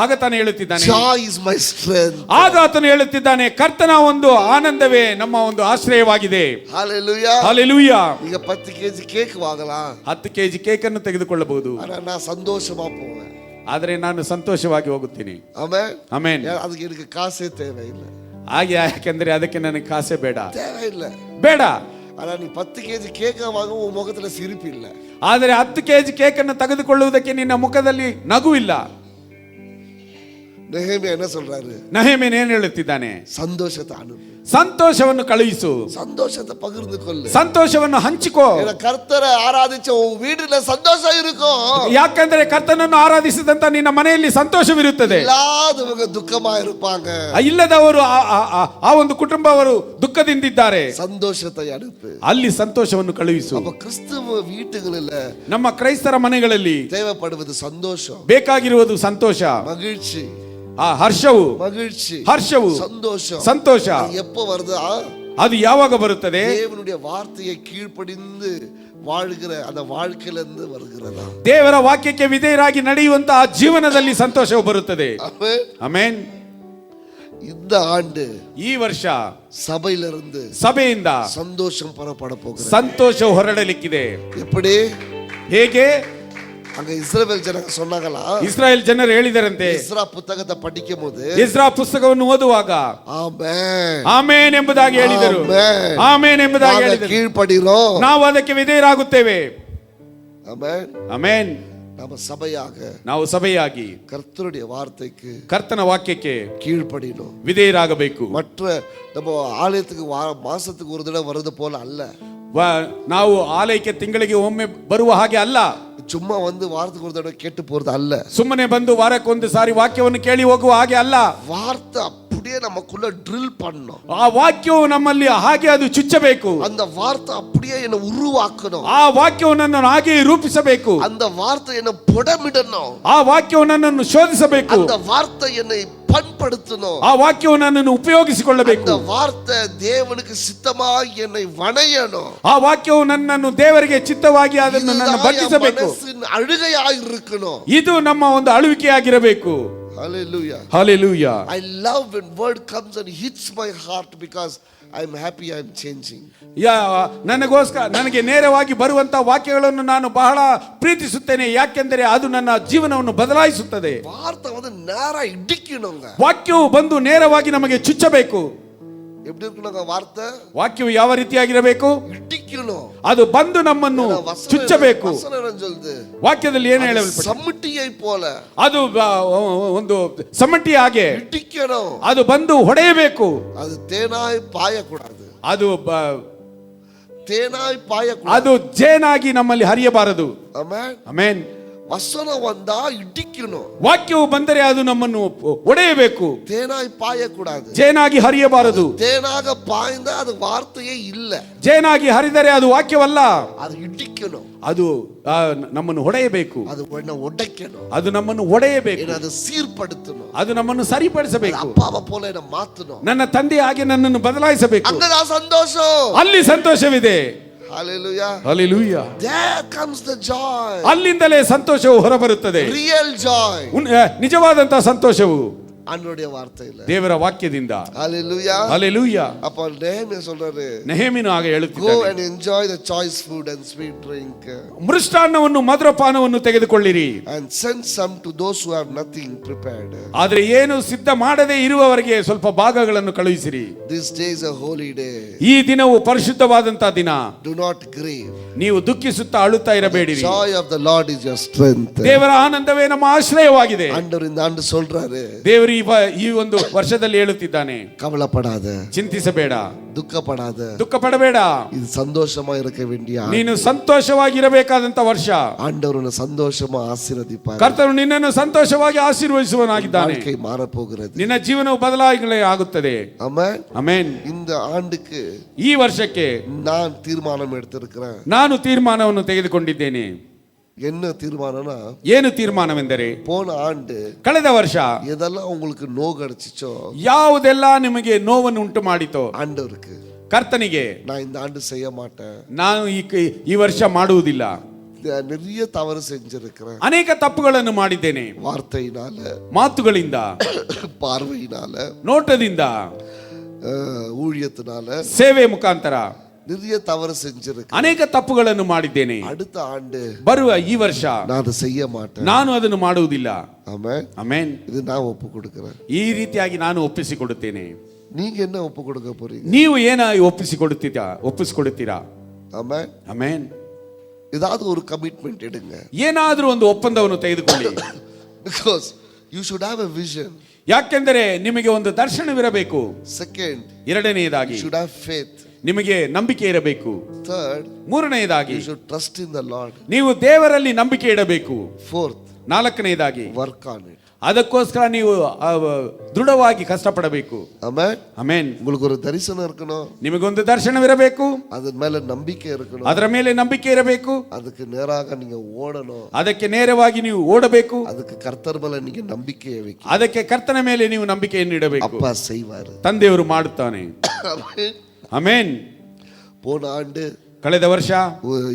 ಆಗ ತಾನು ಹೇಳುತ್ತಿದ್ದಾನೆ, joy is my strength. ಆಗ ಆತನು ಹೇಳುತ್ತಿದ್ದಾನೆ, ಕರ್ತನ ಒಂದು ಆನಂದವೇ ನಮ್ಮ ಒಂದು ಆಶ್ರಯವಾಗಿದೆ. Hallelujah hallelujah. ಈಗ 10 ಕೆಜಿ ಕೇಕ್ ವಾಗலாம், 10 ಕೆಜಿ ಕೇಕ್ ಅನ್ನು ತೆಗೆದುಕೊಳ್ಳಬಹುದು. ನಾನು ಸಂತೋಷமா போவேன், ಆದರೆ ನಾನು ಸಂತೋಷವಾಗಿ ಹೋಗುತ್ತೀನಿ. Amen amen. ಅದಕ್ಕೆ ನನಗೆ ಕಾಸೇ தேவையில்லை. ಹಾಗೆ ಯಾಕೆಂದ್ರೆ ಅದಕ್ಕೆ ನನಗೆ ಕಾಸೆ ಬೇಡ, தேவையில்லை, ಬೇಡ. ಅಲ್ಲ, ನೀ 10 ಕೆಜಿ ಕೇಕ್ ವಾಗುವ ಮುಖದಲ್ಲಿ ಸಿರಿಪಿಲ್ಲ. ಆದರೆ 10 ಕೆಜಿ ಕೇಕ್ ಅನ್ನು ತೆಗೆದುಕೊಳ್ಳುವುದಕ್ಕೆ ನಿನ್ನ ಮುಖದಲ್ಲಿ ನಗು ಇಲ್ಲ. ನೆಹೆಮೀಯ என்ன சொல்றாரு? ನೆಹೆಮೀಯನು ಏನು ಹೇಳುತ್ತಿದ್ದಾನೆ? ಸಂತೋಷத்தை ಅನುப்பு, ಸಂತೋಷವನ್ನು ಕಳುಹಿಸು, ಸಂತೋಷத்தை பகிர்ந்து கொள்ளு, ಸಂತೋಷವನ್ನು ಹಂಚಿಕೋ. ಕರ್ತரை ಆರಾಧಿಸ வீடுல சந்தோஷம் இருக்கும். ಯಾಕಂದ್ರೆ ಕರ್ತನನ್ನು ಆರಾಧಿಸಿದಂತ ನಿನ್ನ ಮನೆಯಲ್ಲಿ ಸಂತೋಷವಿರುತ್ತದೆ. ಇಲ್ಲದವರು ದುಃಖமா இருப்பாங்க, ಇಲ್ಲದವರು ಆ ಒಂದು ಕುಟುಂಬವರು ದುಃಖದಿಂದಿದ್ದಾರೆ. ಸಂತೋಷத்தை ಅನುப்பு, ಅಲ್ಲಿ ಸಂತೋಷವನ್ನು ಕಳುಹಿಸು. அப்ப கிறிஸ்தவ வீட்டுகளில, ನಮ್ಮ ಕ್ರೈಸ್ತರ ಮನೆಗಳಲ್ಲಿ தேவைப்படுவது ಸಂತೋಷம், ಬೇಕಾಗಿರುವುದು ಸಂತೋಷ, ಮகிழ்ச்சி, ಹರ್ಷವು, மகிழ்ச்சி, ಹರ್ಷವು, சந்தோஷம். ಸಂತೋಷ எப்ப வருது? ಅದು ಯಾವಾಗ ಬರುತ್ತದೆ? தேவனுடைய வார்த்தையை கீழ்ப்படிந்து வாழ்கிற அந்த வாழ்க்கையிலிருந்து வருகிறதா? ದೇವರ ವಾಕ್ಯಕ್ಕೆ ವಿಧೇಯರಾಗಿ ನಡೆಯುವಂತಹ ಜೀವನದಲ್ಲಿ ಸಂತೋಷವು ಬರುತ್ತದೆ. ಆಮೆನ್. இந்த ஆண்டு, ಈ ವರ್ಷ ಸಭೆಯಿಂದ ಸಂತೋಷம் ಪರಪಡ ಹೋಗುತ್ತದೆ, ಸಂತೋಷವು ಹೊರಡಲಿಕ್ಕಿದೆ. எப்படி? ಹೇಗೆ? அங்க இஸ்ரவேல் ஜனங்க சொன்னாங்களா? ಇಸ್ರಾಯೇಲ್ ಜನರು ಹೇಳಿದರಂತೆ, ಇಸ್ರಾ ಪುಸ್ತಕದ ಪಠಿಸುವುದು, ಇಸ್ರಾ ಪುಸ್ತಕವನ್ನು ಓದುವಾಗ ಆಮೆನ್ ಆಮೆನ್ ಎಂಬುದಾಗಿ ಹೇಳಿದರು. ಆಮೆನ್ ಎಂಬುದಾಗಿ ಹೇಳಿದರು. ಕೀழ்ಪಡಿರೋ, ನಾವು ಅದಕ್ಕೆ ವಿಧೇಯರಾಗುತ್ತೇವೆ. Amen amen. ನಾವು ಸಭೆಯಾಗಿ ಕರ್ತನುடைய வார்த்தைக்கு, ಕರ್ತನ ವಾಕ್ಯಕ್ಕೆ கீழ்ப்படினோம், ವಿಧೇಯರಾಗಬೇಕು. மற்ற நம்ம ஆலயத்துக்கு மாசத்துக்கு ஒரு தடவை வருது போல அல்ல. ನಾವು ಆಲಯಕ್ಕೆ ತಿಂಗಳಿಗೆ ಒಮ್ಮೆ ಬರುವ ಹಾಗೆ ಅಲ್ಲ. சும்மா வந்து வாரத்துக்கு ஒரு தடவை கேட்டு போறது அல்ல. ಸುಮ್ಮನೆ ಬಂದು ವಾರಕ್ಕೆ ಒಂದು ಸಾರಿ ವಾಕ್ಯವನ್ನು ಕೇಳಿ ಹೋಗುವ ಹಾಗೆ ಅಲ್ಲ. வார்த்தை அப்படியே நமக்குள்ள ட்ரில் பண்ணணும். ಆ ವಾಕ್ಯವು ನಮ್ಮಲ್ಲಿ ಹಾಗೆ ಅದು ಚುಚ್ಚಬೇಕು. அந்த வார்த்தை அப்படியே என்ன உருவாக்கணும். ಆ ವಾಕ್ಯವನ್ನು ನನ್ನನ್ನು ಹಾಗೆ ರೂಪಿಸಬೇಕು. அந்த வார்த்தை என்ன புடமிடணும். ಆ ವಾಕ್ಯವನ್ನು ನನ್ನನ್ನು ಶೋಧಿಸಬೇಕು. அந்த வார்த்தை என்னை பண்படுத்தணும். ಆ ವಾಕ್ಯವನ್ನು ನನ್ನನ್ನು ಉಪಯೋಗಿಸಿಕೊಳ್ಳಬೇಕು. அந்த வார்த்தை தேவனுக்கு சித்தமாய் என்னை வணையணும். ಆ ವಾಕ್ಯವು ನನ್ನನ್ನು ದೇವರಿಗೆ ಚಿತ್ತವಾಗಿ ಅದನ್ನು ನನ್ನ ಬಗ್ಗಿಸಬೇಕು. ಅಳುಗೆಯಾಗಿ இருக்கணும். ಇದು ನಮ್ಮ ಒಂದು ಅಳುವಿಕೆಯಾಗಿರಬೇಕು. Hallelujah. Hallelujah. I love when word comes and hits my heart because I am happy I am changing. ನನಗೆ ನೇರವಾಗಿ ಬರುವಂತ ವಾಕ್ಯಗಳನ್ನು ನಾನು ಬಹಳ ಪ್ರೀತಿಸುತ್ತೇನೆ. ಯಾಕೆಂದರೆ ಅದು ನನ್ನ ಜೀವನವನ್ನು ಬದಲಾಯಿಸುತ್ತದೆ. ವಾರ್ತೆ வந்து நேரா இடிக்கணுங்க. ವಾಕ್ಯವು ಬಂದು ನೇರವಾಗಿ ನಮಗೆ ಚುಚ್ಚಬೇಕು. எப்படி இருக்கணுங்க ವಾರ್ತೆ? ವಾಕ್ಯವು ಯಾವ ರೀತಿಯಾಗಿರಬೇಕು? ಇಡಿಕணும். ಅದು ಬಂದು ನಮ್ಮನ್ನು ಚುಚ್ಚಬೇಕು. ವಾಕ್ಯದಲ್ಲಿ ಏನು ಹೇಳಲ್ಪಟ್ಟಿದೆ? ಸಮ್ಮಟಿಯೈ போல, ಅದು ಒಂದು ಸಮ್ಮಟಿ ಹಾಗೆ ಇಡಿಕணும். ಅದು ಬಂದು ಹೊಡೆಯಬೇಕು. ಅದು ತೇನಾಯಿ ಪಾಯಕೂಡದು. ಅದು ತೇನಾಯಿ ಪಾಯಕೂಡದು. ಅದು ಜೇನಾಗಿ ನಮ್ಮಲ್ಲಿ ಹರಿಯಬಾರದು. ಆಮೆನ್. ಆಮೆನ್. ವಚನ ಬಂದ ಇಡಿಕணும். ವಾಕ್ಯವು ಬಂದರೆ ಅದು ನಮ್ಮನ್ನು ಒಡೆಯಬೇಕು. ತೇನಾಯಿ ಪಾಯಕೂಡದು. ಜೇನಾಗಿ ಹರಿಯಬಾರದು. ತೇನಾಗ ಪಾಯಿಂದ ಅದು ವಾರ್ತೆಯೇ ಇಲ್ಲ. ಜೇನಾಗಿ ಹರಿದರೆ ಅದು ವಾಕ್ಯವಲ್ಲ. ಅದು ಇಡಿಕணும். ಅದು ನಮ್ಮನ್ನು ಹೊಡೆಯಬೇಕು. ಅದು ಒಡೆಯಬೇಕು. ಅದು ನಮ್ಮನ್ನು ಹೊಡೆಯಬೇಕು. ಅದು ಸೀರ್ಪಡಿಸணும். ಅದು ನಮ್ಮನ್ನು ಸರಿಪಡಿಸಬೇಕು. ಅಪ್ಪ ಪೋಲ என்ன ಮಾತணும். ನನ್ನ ತಂದೆ ಹಾಗೆ ನನ್ನನ್ನು ಬದಲಾಯಿಸಬೇಕು. ಅಂಗದ ಸಂತೋಷ, ಅಲ್ಲಿ ಸಂತೋಷವಿದೆ. Hallelujah. Hallelujah. There comes the joy. ಅಲ್ಲಿಂದಲೇ ಸಂತೋಷವು ಹೊರಬರುತ್ತದೆ. Real joy. ನಿಜವಾದಂತಹ ಸಂತೋಷವು. ஆண்டவருடைய வார்த்தையில, ದೇವರ ವಾಕ್ಯದಿಂದ. ஹalleluya. ಹಲ್ಲೆಲೂಯಾ. அப்ப நெஹேமியா சொல்றாரு, ನೆಹೆಮೀನು ಹಾಗೆ go ಹೇಳುತ್ತಿದ್ದಾನೆ, and enjoy the choice food and sweet drink ಮೃಷ್ಟಾನ್ನವನ್ನು ಮಧುರಪಾನವನ್ನು ತೆಗೆದುಕೊಳ್ಳಿರಿ, and send some to those who have nothing prepared. ಆದ್ರೆ ಏನು ಸಿದ್ಧ ಮಾಡದೇ ಇರುವವರಿಗೆ ಸ್ವಲ್ಪ ಭಾಗಗಳನ್ನು ಕಳುಹಿಸಿರಿ. This day is a holy day. ಈ ದಿನವು ಪರಿಶುದ್ಧವಾದಂತಹ ದಿನ. Do not grieve. ನೀವು ದುಃಖಿಸುತ್ತಾ ಅಳುತ್ತಾ ಇರಬೇಡಿರಿ. Joy of the Lord is your strength. ದೇವರ ಆನಂದವೇ ನಮ್ಮ ಆಶ್ರಯವಾಗಿದೆ. ஆண்டவர் இந்த ஆண்டு சொல்றாரு, ದೇವರು ಈ ಒಂದು ವರ್ಷದಲ್ಲಿ ಹೇಳುತ್ತಿದ್ದಾನೆ, கவலைப்படாத, ಚಿಂತಿಸಬೇಡ, துக்கப்படாத, ದುಃಖ ಪಡಬೇಡ, இது சந்தோஷமா இருக்க வேண்டிய ஆண்டு. ನೀನು ಸಂತೋಷವಾಗಿರಬೇಕಾದಂತ ವರ್ಷ. ஆண்டவர் உன்னை சந்தோஷமா ஆசீர்வதிப்பார். ಕರ್ತನು ನಿನ್ನನ್ನು ಸಂತೋಷವಾಗಿ ಆಶೀರ್ವದಿಸುವನಾಗಿದ್ದಾನೆ. வாழ்க்கை ಮಾರ போகிறது. ನಿನ್ನ ಜೀವನವು ಬದಲಾವಣೆ ಆಗುತ್ತದೆ. ஆமென். ಆಮೆನ್. இந்த ஆண்டுக்கு ಈ ವರ್ಷಕ್ಕೆ நான் தீர்மானம் எடுத்திருக்கிறேன். ನಾನು ತೀರ್ಮಾನವನ್ನು ತೆಗೆದುಕೊಂಡಿದ್ದೇನೆ. என்ன தீர்மானம்னா, ಏನು ತೀರ್ಮಾನವೆಂದರೆ, போன ஆண்டு ಕಳೆದ ವರ್ಷ எதெல்லாம் உங்களுக்கு நோவு அடிச்சிச்சோ, ಯಾವುದೆಲ್ಲ ನಿಮಗೆ ನೋವನ್ನು ಉಂಟು ಮಾಡಿತೋ, ஆண்டவருக்கு ಕರ್ತನಿಗೆ நான் இந்த ஆண்டு செய்ய மாட்டேன், ನಾನು ಈ ವರ್ಷ ಮಾಡುವುದಿಲ್ಲ, நிறைய தவறு செஞ்சிருக்கிறேன், ಅನೇಕ ತಪ್ಪುಗಳನ್ನು ಮಾಡಿದ್ದೇನೆ, வார்த்தையினால, ಮಾತುಗಳಿಂದ, பார்வையினால, ನೋಟದಿಂದ, ஊழியத்தினால, ಸೇವೆ ಮುಖಾಂತರ நிறைய தவறு செஞ்சிருக்கேன், ಅನೇಕ ತಪ್ಪುಗಳನ್ನು ಮಾಡಿದ್ದೇನೆ. அடுத்த ஆண்டு ಬರುವ ಈ ವರ್ಷ நான் அதை செய்ய ಮಾಟೇನ್, ನಾನು ಅದನ್ನು ಮಾಡುವುದಿಲ್ಲ. ஆமென். ಆಮೆನ್. இது நான் ஒப்பு கொடுக்கிறேன். ಈ ರೀತಿಯಾಗಿ ನಾನು ಒಪ್ಪಿಸಿಕೊಡುತ್ತೇನೆ. நீங்க என்ன ஒப்பு கொடுக்க போறீங்க? ನೀವು ಏನ ಒಪ್ಪಿಸಿಕೊಡುತ್ತೀರಾ? ஆமென். ಆಮೆನ್. ஏதாவது ஒரு கமிட்மெண்ட் எடுங்க. ಏನಾದರೂ ಒಂದು ಒಪ್ಪಂದವನ್ನು ತೆಗೆದುಕೊಳ್ಳಿ. Because you should have a vision. ಯಾಕೆಂದರೆ ನಿಮಗೆ ಒಂದು ದರ್ಶನವಿರಬೇಕು. Second, ಎರಡನೆಯದಾಗಿ you should have faith. ನಿಮಗೆ ನಂಬಿಕೆ ಇರಬೇಕು. Third, ಮೂರನೆಯದಾಗಿ you should trust in the Lord. ನೀವು ದೇವರಲ್ಲಿ ನಂಬಿಕೆ ಇಡಬೇಕು. Fourth, ನಾಲ್ಕನೆಯದಾಗಿ work on it. ಅದಕ್ಕೋಸ್ಕರ ನೀವು ದೃಢವಾಗಿ ಕಷ್ಟಪಡಬೇಕು. Amen. ಆಮೆನ್. உங்களுக்கு ஒரு தரிசனம் இருக்கணும், ನಿಮಗೊಂದು ದರ್ಶನವಿರಬೇಕು, ಅದರ ಮೇಲೆ ನಂಬಿಕೆ இருக்கணும், ಅದರ ಮೇಲೆ ನಂಬಿಕೆ ಇರಬೇಕು, ಅದಕ್ಕೆ நேராக நீங்க ஓடணும், ಅದಕ್ಕೆ ನೇರವಾಗಿ ನೀವು ಓಡಬೇಕು, ಅದಕ್ಕೆ ಕರ್ತನ ಮೇಲೆ நீங்க நம்பிக்கையை வைக்க, ಅದಕ್ಕೆ ಕರ್ತನ ಮೇಲೆ ನೀವು ನಂಬಿಕೆಯನ್ನು ಇಡಬೇಕು. அப்பா செய்வாரு, ತಂದೆಯವರು ಮಾಡುತ್ತಾನೆ. ಆಮೆನ್. போன ஆண்டு ಕಳೆದ ವರ್ಷ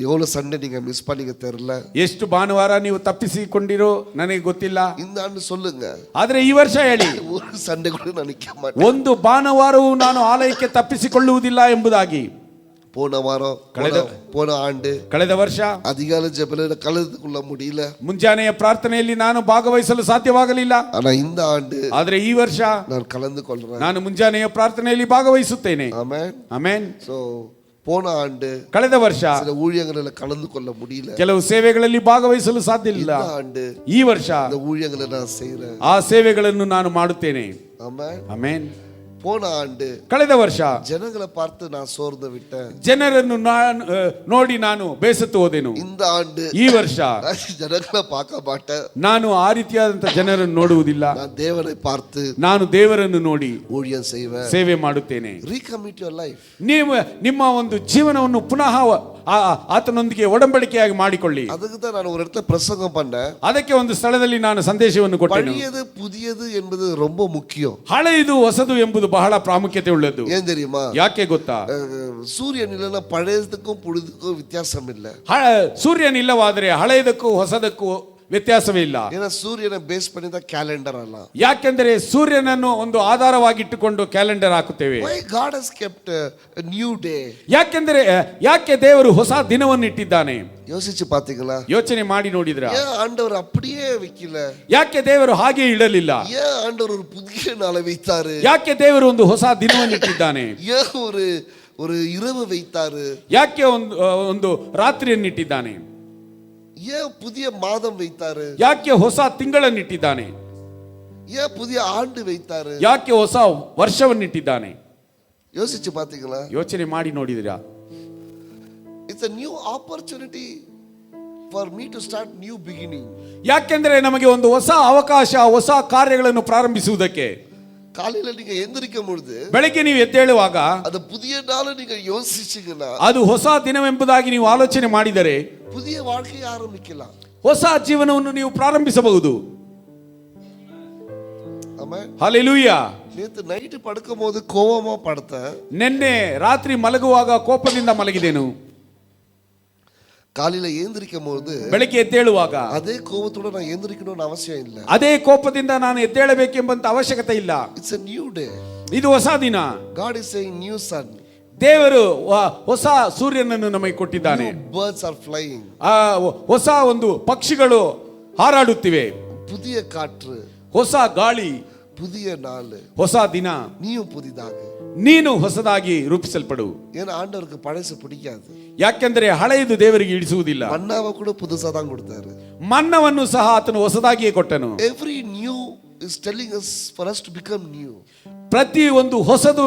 எவ்வளவு சண்டே நீங்க மிஸ் பண்ணீங்க தெரியல, ಎಷ್ಟು ಭಾನುವಾರ ನೀವು ತಪ್ಪಿಸಿಕೊಂಡಿರೋ ನನಗೆ ಗೊತ್ತಿಲ್ಲ. இந்த ஆண்டு சொல்லுங்க, ಆದ್ರೆ ಈ ವರ್ಷ ಹೇಳಿ, ஒரு சண்டே கூட நான் நிக்க மாட்டேன், ಒಂದು ಭಾನುವಾರವೂ ನಾನು ಆಲಯಕ್ಕೆ ತಪ್ಪಿಸಿಕೊಳ್ಳುವುದಿಲ್ಲ ಎಂಬುದಾಗಿ. போன வாரம், போன ஆண்டு ಕಳೆದ ವರ್ಷ அதிகாலை ஜெபத்துல கலந்துக்குள்ள முடியல, ಮುಂಜಾನೆಯ ಪ್ರಾರ್ಥನೆಯಲ್ಲಿ ನಾನು ಭಾಗವಹಿಸಲು ಸಾಧ್ಯವಾಗಲಿಲ್ಲ. ஆனா இந்த ஆண்டு ಆದ್ರೆ ಈ ವರ್ಷ நான் கலந்து கொள்றேன், ನಾನು ಮುಂಜಾನೆಯ ಪ್ರಾರ್ಥನೆಯಲ್ಲಿ ಭಾಗವಹಿಸುತ್ತೇನೆ. ஆமென். ಆಮೆನ್. சோ போன ஆண்டு ಕಳೆದ ವರ್ಷ சில ஊழியங்களில் கலந்து கொள்ள முடியல, ಕೆಲವು ಸೇವೆಗಳಲ್ಲಿ ಭಾಗವಹಿಸಲು ಸಾಧ್ಯ ಇಲ್ಲ. இந்த ஆண்டு ಈ ವರ್ಷ இந்த ஊழியங்களை நான் செய்றேன், ಆ ಸೇವೆಗಳನ್ನು ನಾನು ಮಾಡುತ್ತೇನೆ. ஆமென். ಆಮೆನ್. போன ஆண்டு ಕಳೆದ ವರ್ಷ ಜನங்களை பார்த்து நான் சோர்ந்து விட்டேன், ಜನರನ್ನು ನೋಡಿ ನಾನು ಬೇಸತ್ತು ಹೋದೆನು. இந்த ಆಂಡು ಈ ವರ್ಷ ಜನங்களை பார்க்க ಮಾಟೇನ್, ನಾನು ಆ ರೀತಿಯಾದಂತ ಜನರನ್ನು ನೋಡುವುದಿಲ್ಲ, நான் தேவனை பார்த்து ನಾನು ದೇವರನ್ನು ನೋಡಿ ஊழியம் செய்வேன், ಸೇವೆ ಮಾಡುತ್ತೇನೆ. ರೀಕಮಿಟ್ ಯುವರ್ ಲೈಫ್. ನೀವು ನಿಮ್ಮ ಒಂದು ಜೀವನವನ್ನು ಪುನಃ ಆತನೊಂದಿಗೆ ಒಡಂಬಡಿಕೆಯಾಗಿ ಮಾಡಿಕೊಳ್ಳಿ. ಅದಕ್ಕೆ தான் ನಾನು ஒரு இடத்துல பிரசங்கம் பண்ணேன், ಅದಕ್ಕೆ ಒಂದು ಸ್ಥಳದಲ್ಲಿ ನಾನು ಸಂದೇಶವನ್ನು ಕೊಟ್ಟೆನು. பழையது புதியது என்பது ரொம்ப முக்கியம், ಹಳೆಯದು ಹೊಸದು ಎಂಬುದು ಬಹಳ ಪ್ರಾಮುಖ್ಯತೆ ಉಳ್ಳದ್ದು. ஏன் தெரியுமா? ಯಾಕೆ ಗೊತ್ತಾ? ಸೂರ್ಯನ್ இல்லைன்னா பழையதுக்கும் புதிதுக்கும் வித்தியாசம் இல்லை, ಸೂರ್ಯನಿಲ್ಲವಾದರೆ ಹಳೆಯದಕ್ಕೂ ಹೊಸದಕ್ಕೂ ವ್ಯತ್ಯಾಸವೇ ಇಲ್ಲ. ஏன்னா ಸೂರ್ಯನ ಬೇಸ್ பண்ணிದ ಕ್ಯಾಲೆಂಡರ್ ಅಲ್ಲ, ಯಾಕೆಂದರೆ ಸೂರ್ಯನನ್ನು ಒಂದು ಆಧಾರವಾಗಿಟ್ಟುಕೊಂಡು ಕ್ಯಾಲೆಂಡರ್ ಹಾಕುತ್ತೇವೆ. Why God has kept a new day? ಯಾಕೆಂದರೆ ಯಾಕೆ ದೇವರು ಹೊಸ ದಿನವನ್ನು ಇಟ್ಟಿದ್ದಾನೆ? யோசிச்சு பாத்தீங்களா? ಯೋಚನೆ ಮಾಡಿ ನೋಡಿದ್ರ? ஏன் ஆண்டவர் அப்படியே வைக்கல? ಯಾಕೆ ದೇವರು ಹಾಗೆ ಇಡಲಿಲ್ಲ? ஏன் ஆண்டவர் ஒரு புதிய நாளை வைத்தாரு? ಯಾಕೆ ದೇವರು ಒಂದು ಹೊಸ ದಿನವನ್ನು ಇಟ್ಟಿದ್ದಾನೆ? ஏன் ஒரு இரவு வைத்தாரு? ಯಾಕೆ ಒಂದು ರಾತ್ರಿಯನ್ನು ಇಟ್ಟಿದ್ದಾನೆ? ஏன் புதிய மாதம் வைத்தாரு? ಯಾಕೆ ಹೊಸ ತಿಂಗಳನ್ನು ಇಟ್ಟಿದ್ದಾನೆ? ஏன் புதிய ஆண்டு வைத்தாரு? ಯಾಕೆ ಹೊಸ ವರ್ಷವನ್ನು ಇಟ್ಟಿದ್ದಾನೆ? யோசிச்சு பாத்தீங்களா? ಯೋಚನೆ ಮಾಡಿ ನೋಡಿದಿರಾ? It's a new opportunity for me to start new beginning. ಯಾಕೆಂದ್ರೆ ನಮಗೆ ಒಂದು ಹೊಸ ಅವಕಾಶ, ಹೊಸ ಕಾರ್ಯಗಳನ್ನು ಪ್ರಾರಂಭಿಸುವುದಕ್ಕೆ. காலையில நீங்க எந்திரிக்கும் பொழுது, ಬೆಳಗ್ಗೆ ನೀವು ಎದ್ದೇಳುವಾಗ ಅದು புதிய நாளை நீங்க யோசிச்சீங்கன்னா, ಅದು ಹೊಸ ದಿನವೆಂಬುದಾಗಿ ನೀವು ಆಲೋಚನೆ ಮಾಡಿದರೆ புதிய வாழ்க்கையை ஆரம்பிக்கலாம், ಹೊಸ ಜೀವನವನ್ನು ನೀವು ಪ್ರಾರಂಭಿಸಬಹುದು. ஆமென். ಹಲ್ಲೆಲೂಯಾ. நேத்து நைட் படுக்கும்போது கோவமா படுத்தேன், ನಿನ್ನೆ ರಾತ್ರಿ ಮಲಗುವಾಗ ಕೋಪದಿಂದ ಮಲಗಿದೆನು. காலையில ஏந்திரிக்கும் போது ಬೆಳಗ್ಗೆ ಎದ್ದೇಳುವಾಗ அதே கோபத்தோட நான் ஏந்திரிக்கணும்னு அவசியம் இல்ல. ಅದೇ ಕೋಪದಿಂದ ನಾನು ಎದ್ದೇಳಬೇಕೆಂಬಂತ ಅವಶ್ಯಕತೆ ಇಲ್ಲ. It's a new day. ಇದು ಹೊಸ ದಿನ. God is saying new sun. ದೇವರು ಹೊಸ ಸೂರ್ಯನನ್ನು ನಮಗೆ ಕೊಟ್ಟಿದ್ದಾನೆ. New birds are flying. ಹೊಸ ಒಂದು ಪಕ್ಷಿಗಳು ಹಾರಾಡುತ್ತಿವೆ. புதிய காற்று, ಹೊಸ ಗಾಳಿ, புதிய நாள், ಹೊಸ ದಿನ, நீயும் புதிதாக. ನೀನು ಹೊಸದಾಗಿ ರೂಪಿಸಲ್ಪಡು. ஏன்னா ஆண்டவருக்கு பழசு பிடிக்காது. ಯಾಕೆಂದರೆ ಹಳೆಯದು ದೇವರಿಗೆ ಇಡಿಸುವುದಿಲ್ಲ. மன்னாவை கூட புதுசா தான் கொடுத்தாரு. ಮನ್ನವನ್ನು ಸಹ ಆತನು ಹೊಸದಾಗಿಯೇ ಕೊಟ್ಟನು. Every new is telling us for us to become new. ಪ್ರತಿ ಒಂದು ಹೊಸದು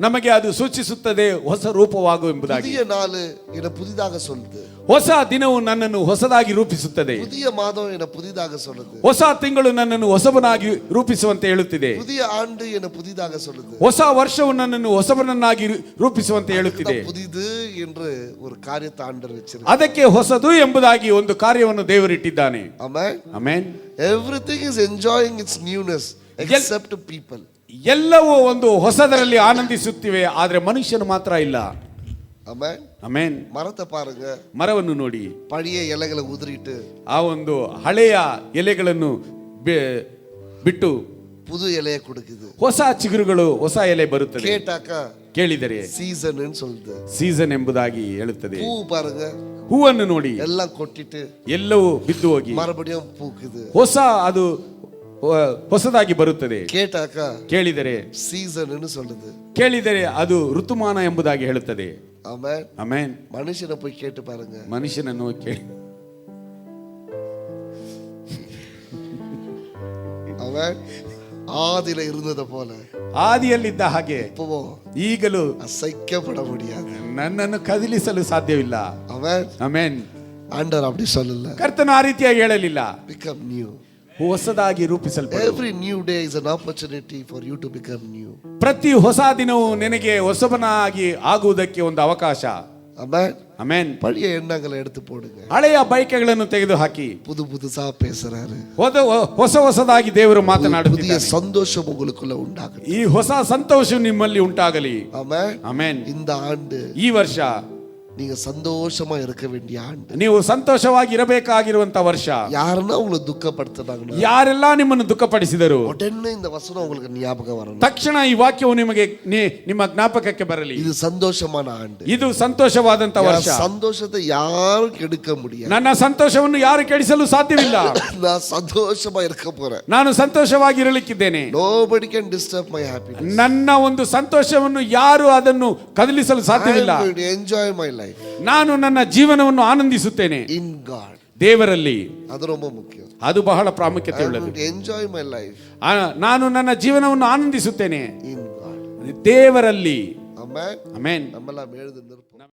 ನಮಗೆ ಅದು ಸೂಚಿಸುತ್ತದೆ ಹೊಸ ರೂಪವಾಗು ಎಂಬುದಾಗಿ. புதிய நாள் என புதிதாக சொல்லுது. ಹೊಸ ದಿನವು ನನ್ನನ್ನು ಹೊಸದಾಗಿ ರೂಪಿಸುತ್ತದೆ. புதிய மாதம் என புதிதாக சொல்லுது. ಹೊಸ ತಿಂಗಳು ನನ್ನನ್ನು ಹೊಸಬನಾಗಿ ರೂಪಿಸುವಂತೆ ಹೇಳುತ್ತಿದೆ. புதிய ஆண்டு என புதிதாக சொல்லுது. ಹೊಸ ವರ್ಷವು ನನ್ನನ್ನು ಹೊಸಬನನ್ನಾಗಿ ರೂಪಿಸುವಂತೆ ಹೇಳುತ್ತಿದೆ. புதிது என்று ஒரு காரியத்தை ஆண்டவர் வச்சிருக்கார். ಅದಕ್ಕೆ ಹೊಸದು ಎಂಬುದಾಗಿ ಒಂದು ಕಾರ್ಯವನ್ನು ದೇವರಿಟ್ಟಿದ್ದಾನೆ. Amen. Amen. Everything is enjoying its newness except people. ಎಲ್ಲವೂ ಒಂದು ಹೊಸದರಲ್ಲಿ ಆನಂದಿಸುತ್ತಿವೆ, ಆದರೆ ಮನುಷ್ಯನು ಮಾತ್ರ ಇಲ್ಲ. ಆಮೆನ್. ಆಮೆನ್. ಮರத்தை பாருங்க. ಮರವನ್ನು ನೋಡಿ, பழைய இலைகளை ಉದುರಿட்டு ಆ ಒಂದು ಹಳೆಯ ಎಲೆಗಳನ್ನು ಬಿಟ್ಟು புது இலையை கொடுக்குது. ಹೊಸ ಚಿಗುರುಗಳು, ಹೊಸ ಎಲೆ ಬರುತ್ತದೆ. கேட்டாக்கா ಕೇಳಿದರೆ சீசன் சொல்லுது. ಸೀಸನ್ ಎಂಬುದಾಗಿ ಹೇಳುತ್ತದೆ. பூ பாருங்க, ಹೂವನ್ನು ನೋಡಿ எல்லாம் கொட்டிட்டு ಎಲ್ಲವೂ ಬಿದ್ದು ಹೋಗಿ மறுபடியும் பூக்குது. ಹೊಸ ಅದು ಹೊಸದಾಗಿ ಬರುತ್ತದೆ. கேட்டாக்கா ಕೇಳಿದರೆ சீசன் சொல்லுது. ಕೇಳಿದರೆ ಅದು ಋತುಮಾನ ಎಂಬುದಾಗಿ ಹೇಳುತ್ತದೆ. ಆಮೆನ್. ಆಮೆನ್. ಮನುಷ್ಯನ போய் கேட்டு பாருங்க. ಮನುಷ್ಯನನ್ನು ಕೇಳಿ. ಆಮೆನ್. ஆதியில இருந்தது போல, ಆದಿಯಲ್ಲಿದ್ದ ಹಾಗೆ இப்பவோ ಈಗಲೂ அசைக்கப்பட முடியாது. ನನ್ನನ್ನು ಕದಲಿಸಲು ಸಾಧ್ಯವಿಲ್ಲ. ಆಮೆನ್. ಆಮೆನ್. ಆಂಡರ್ அப்படி சொல்லல. ಕರ್ತನು ಆ ರೀತಿಯಾಗಿ ಹೇಳಲಿಲ್ಲ. Become new. ಹೊಸದಾಗಿ ರೂಪಿಸಲ್ಪಡು. Every new day is an opportunity for you to become new. ಪ್ರತಿ ಹೊಸ ದಿನವೂ ನಿನಗೆ ಹೊಸಬನಾಗಿ ಆಗುವುದಕ್ಕೆ ಒಂದು ಅವಕಾಶ. ಆಮೆನ್. ಆಮೆನ್. பழைய எண்ணங்களை எடுத்து போடுங்க. ಹಳೆಯ ಬಯಕೆಗಳನ್ನು ತೆಗೆದು ಹಾಕಿ புது புதுசா பேசுறாரு. ಹೊಸ ಹೊಸದಾಗಿ ದೇವರು புதிய ಮಾತನಾಡುತ್ತಿದ್ದಾನೆ. சந்தோஷம் உங்களுக்குள்ள உண்டாகட்டும். ಈ ಹೊಸ ಸಂತೋಷ ನಿಮ್ಮಲ್ಲಿ ಉಂಟಾಗಲಿ. ஆமென். ಆಮೆನ್. இந்த ஆண்டு ಈ ವರ್ಷ நீங்க சந்தோஷமா இருக்க வேண்டிய ஆண்டு. ನೀವು ಸಂತೋಷವಾಗಿ ಇರಬೇಕಾಗಿರುವಂತ ವರ್ಷ. யாருன்னா உங்களை துக்கப்படுத்துறாங்க, ಯಾರೆಲ್ಲ ನಿಮ್ಮನ್ನು ದುಃಖಪಡಿಸಿದರು, உடனே இந்த வசனம் உங்களுக்கு ஞாபகம் வரணும். ತಕ್ಷಣ ಈ ವಾಕ್ಯವು ನಿಮಗೆ ನಿಮ್ಮ ಜ್ಞಾಪಕಕ್ಕೆ ಬರಲಿ. இது சந்தோஷமான ஆண்டு. ಇದು ಸಂತೋಷವಾದಂತ ವರ್ಷ. சந்தோஷத்தை யாரும் கெடுக்க முடியாது. ನನ್ನ ಸಂತೋಷವನ್ನು ಯಾರು ಕೆಡಿಸಲು ಸಾಧ್ಯವಿಲ್ಲ. நான் சந்தோஷமா இருக்க போறேன். ನಾನು ಸಂತೋಷವಾಗಿ ಇರಲಿಕ್ಕಿದ್ದೇನೆ. Nobody can disturb my happiness. ನನ್ನ ಒಂದು ಸಂತೋಷವನ್ನು ಯಾರು ಅದನ್ನು ಕದಲಿಸಲು ಸಾಧ್ಯವಿಲ್ಲ. I am going to enjoy my life. ನಾನು ನನ್ನ ಜೀವನವನ್ನು ಆನಂದಿಸುತ್ತೇನೆ In God. ದೇವರಲ್ಲಿ. ಅದು ரொம்ப ಮುಖ್ಯ. ಅದು ಬಹಳ ಪ್ರಾಮುಖ್ಯತೆ I am ಉಳ್ಳದು. going to enjoy my life. ನಾನು ನನ್ನ ಜೀವನವನ್ನು ಆನಂದಿಸುತ್ತೇನೆ In God. ದೇವರಲ್ಲಿ. Amen. ಆಮೆನ್. நம்மெல்லாம் எழுந்து நிற்போம்.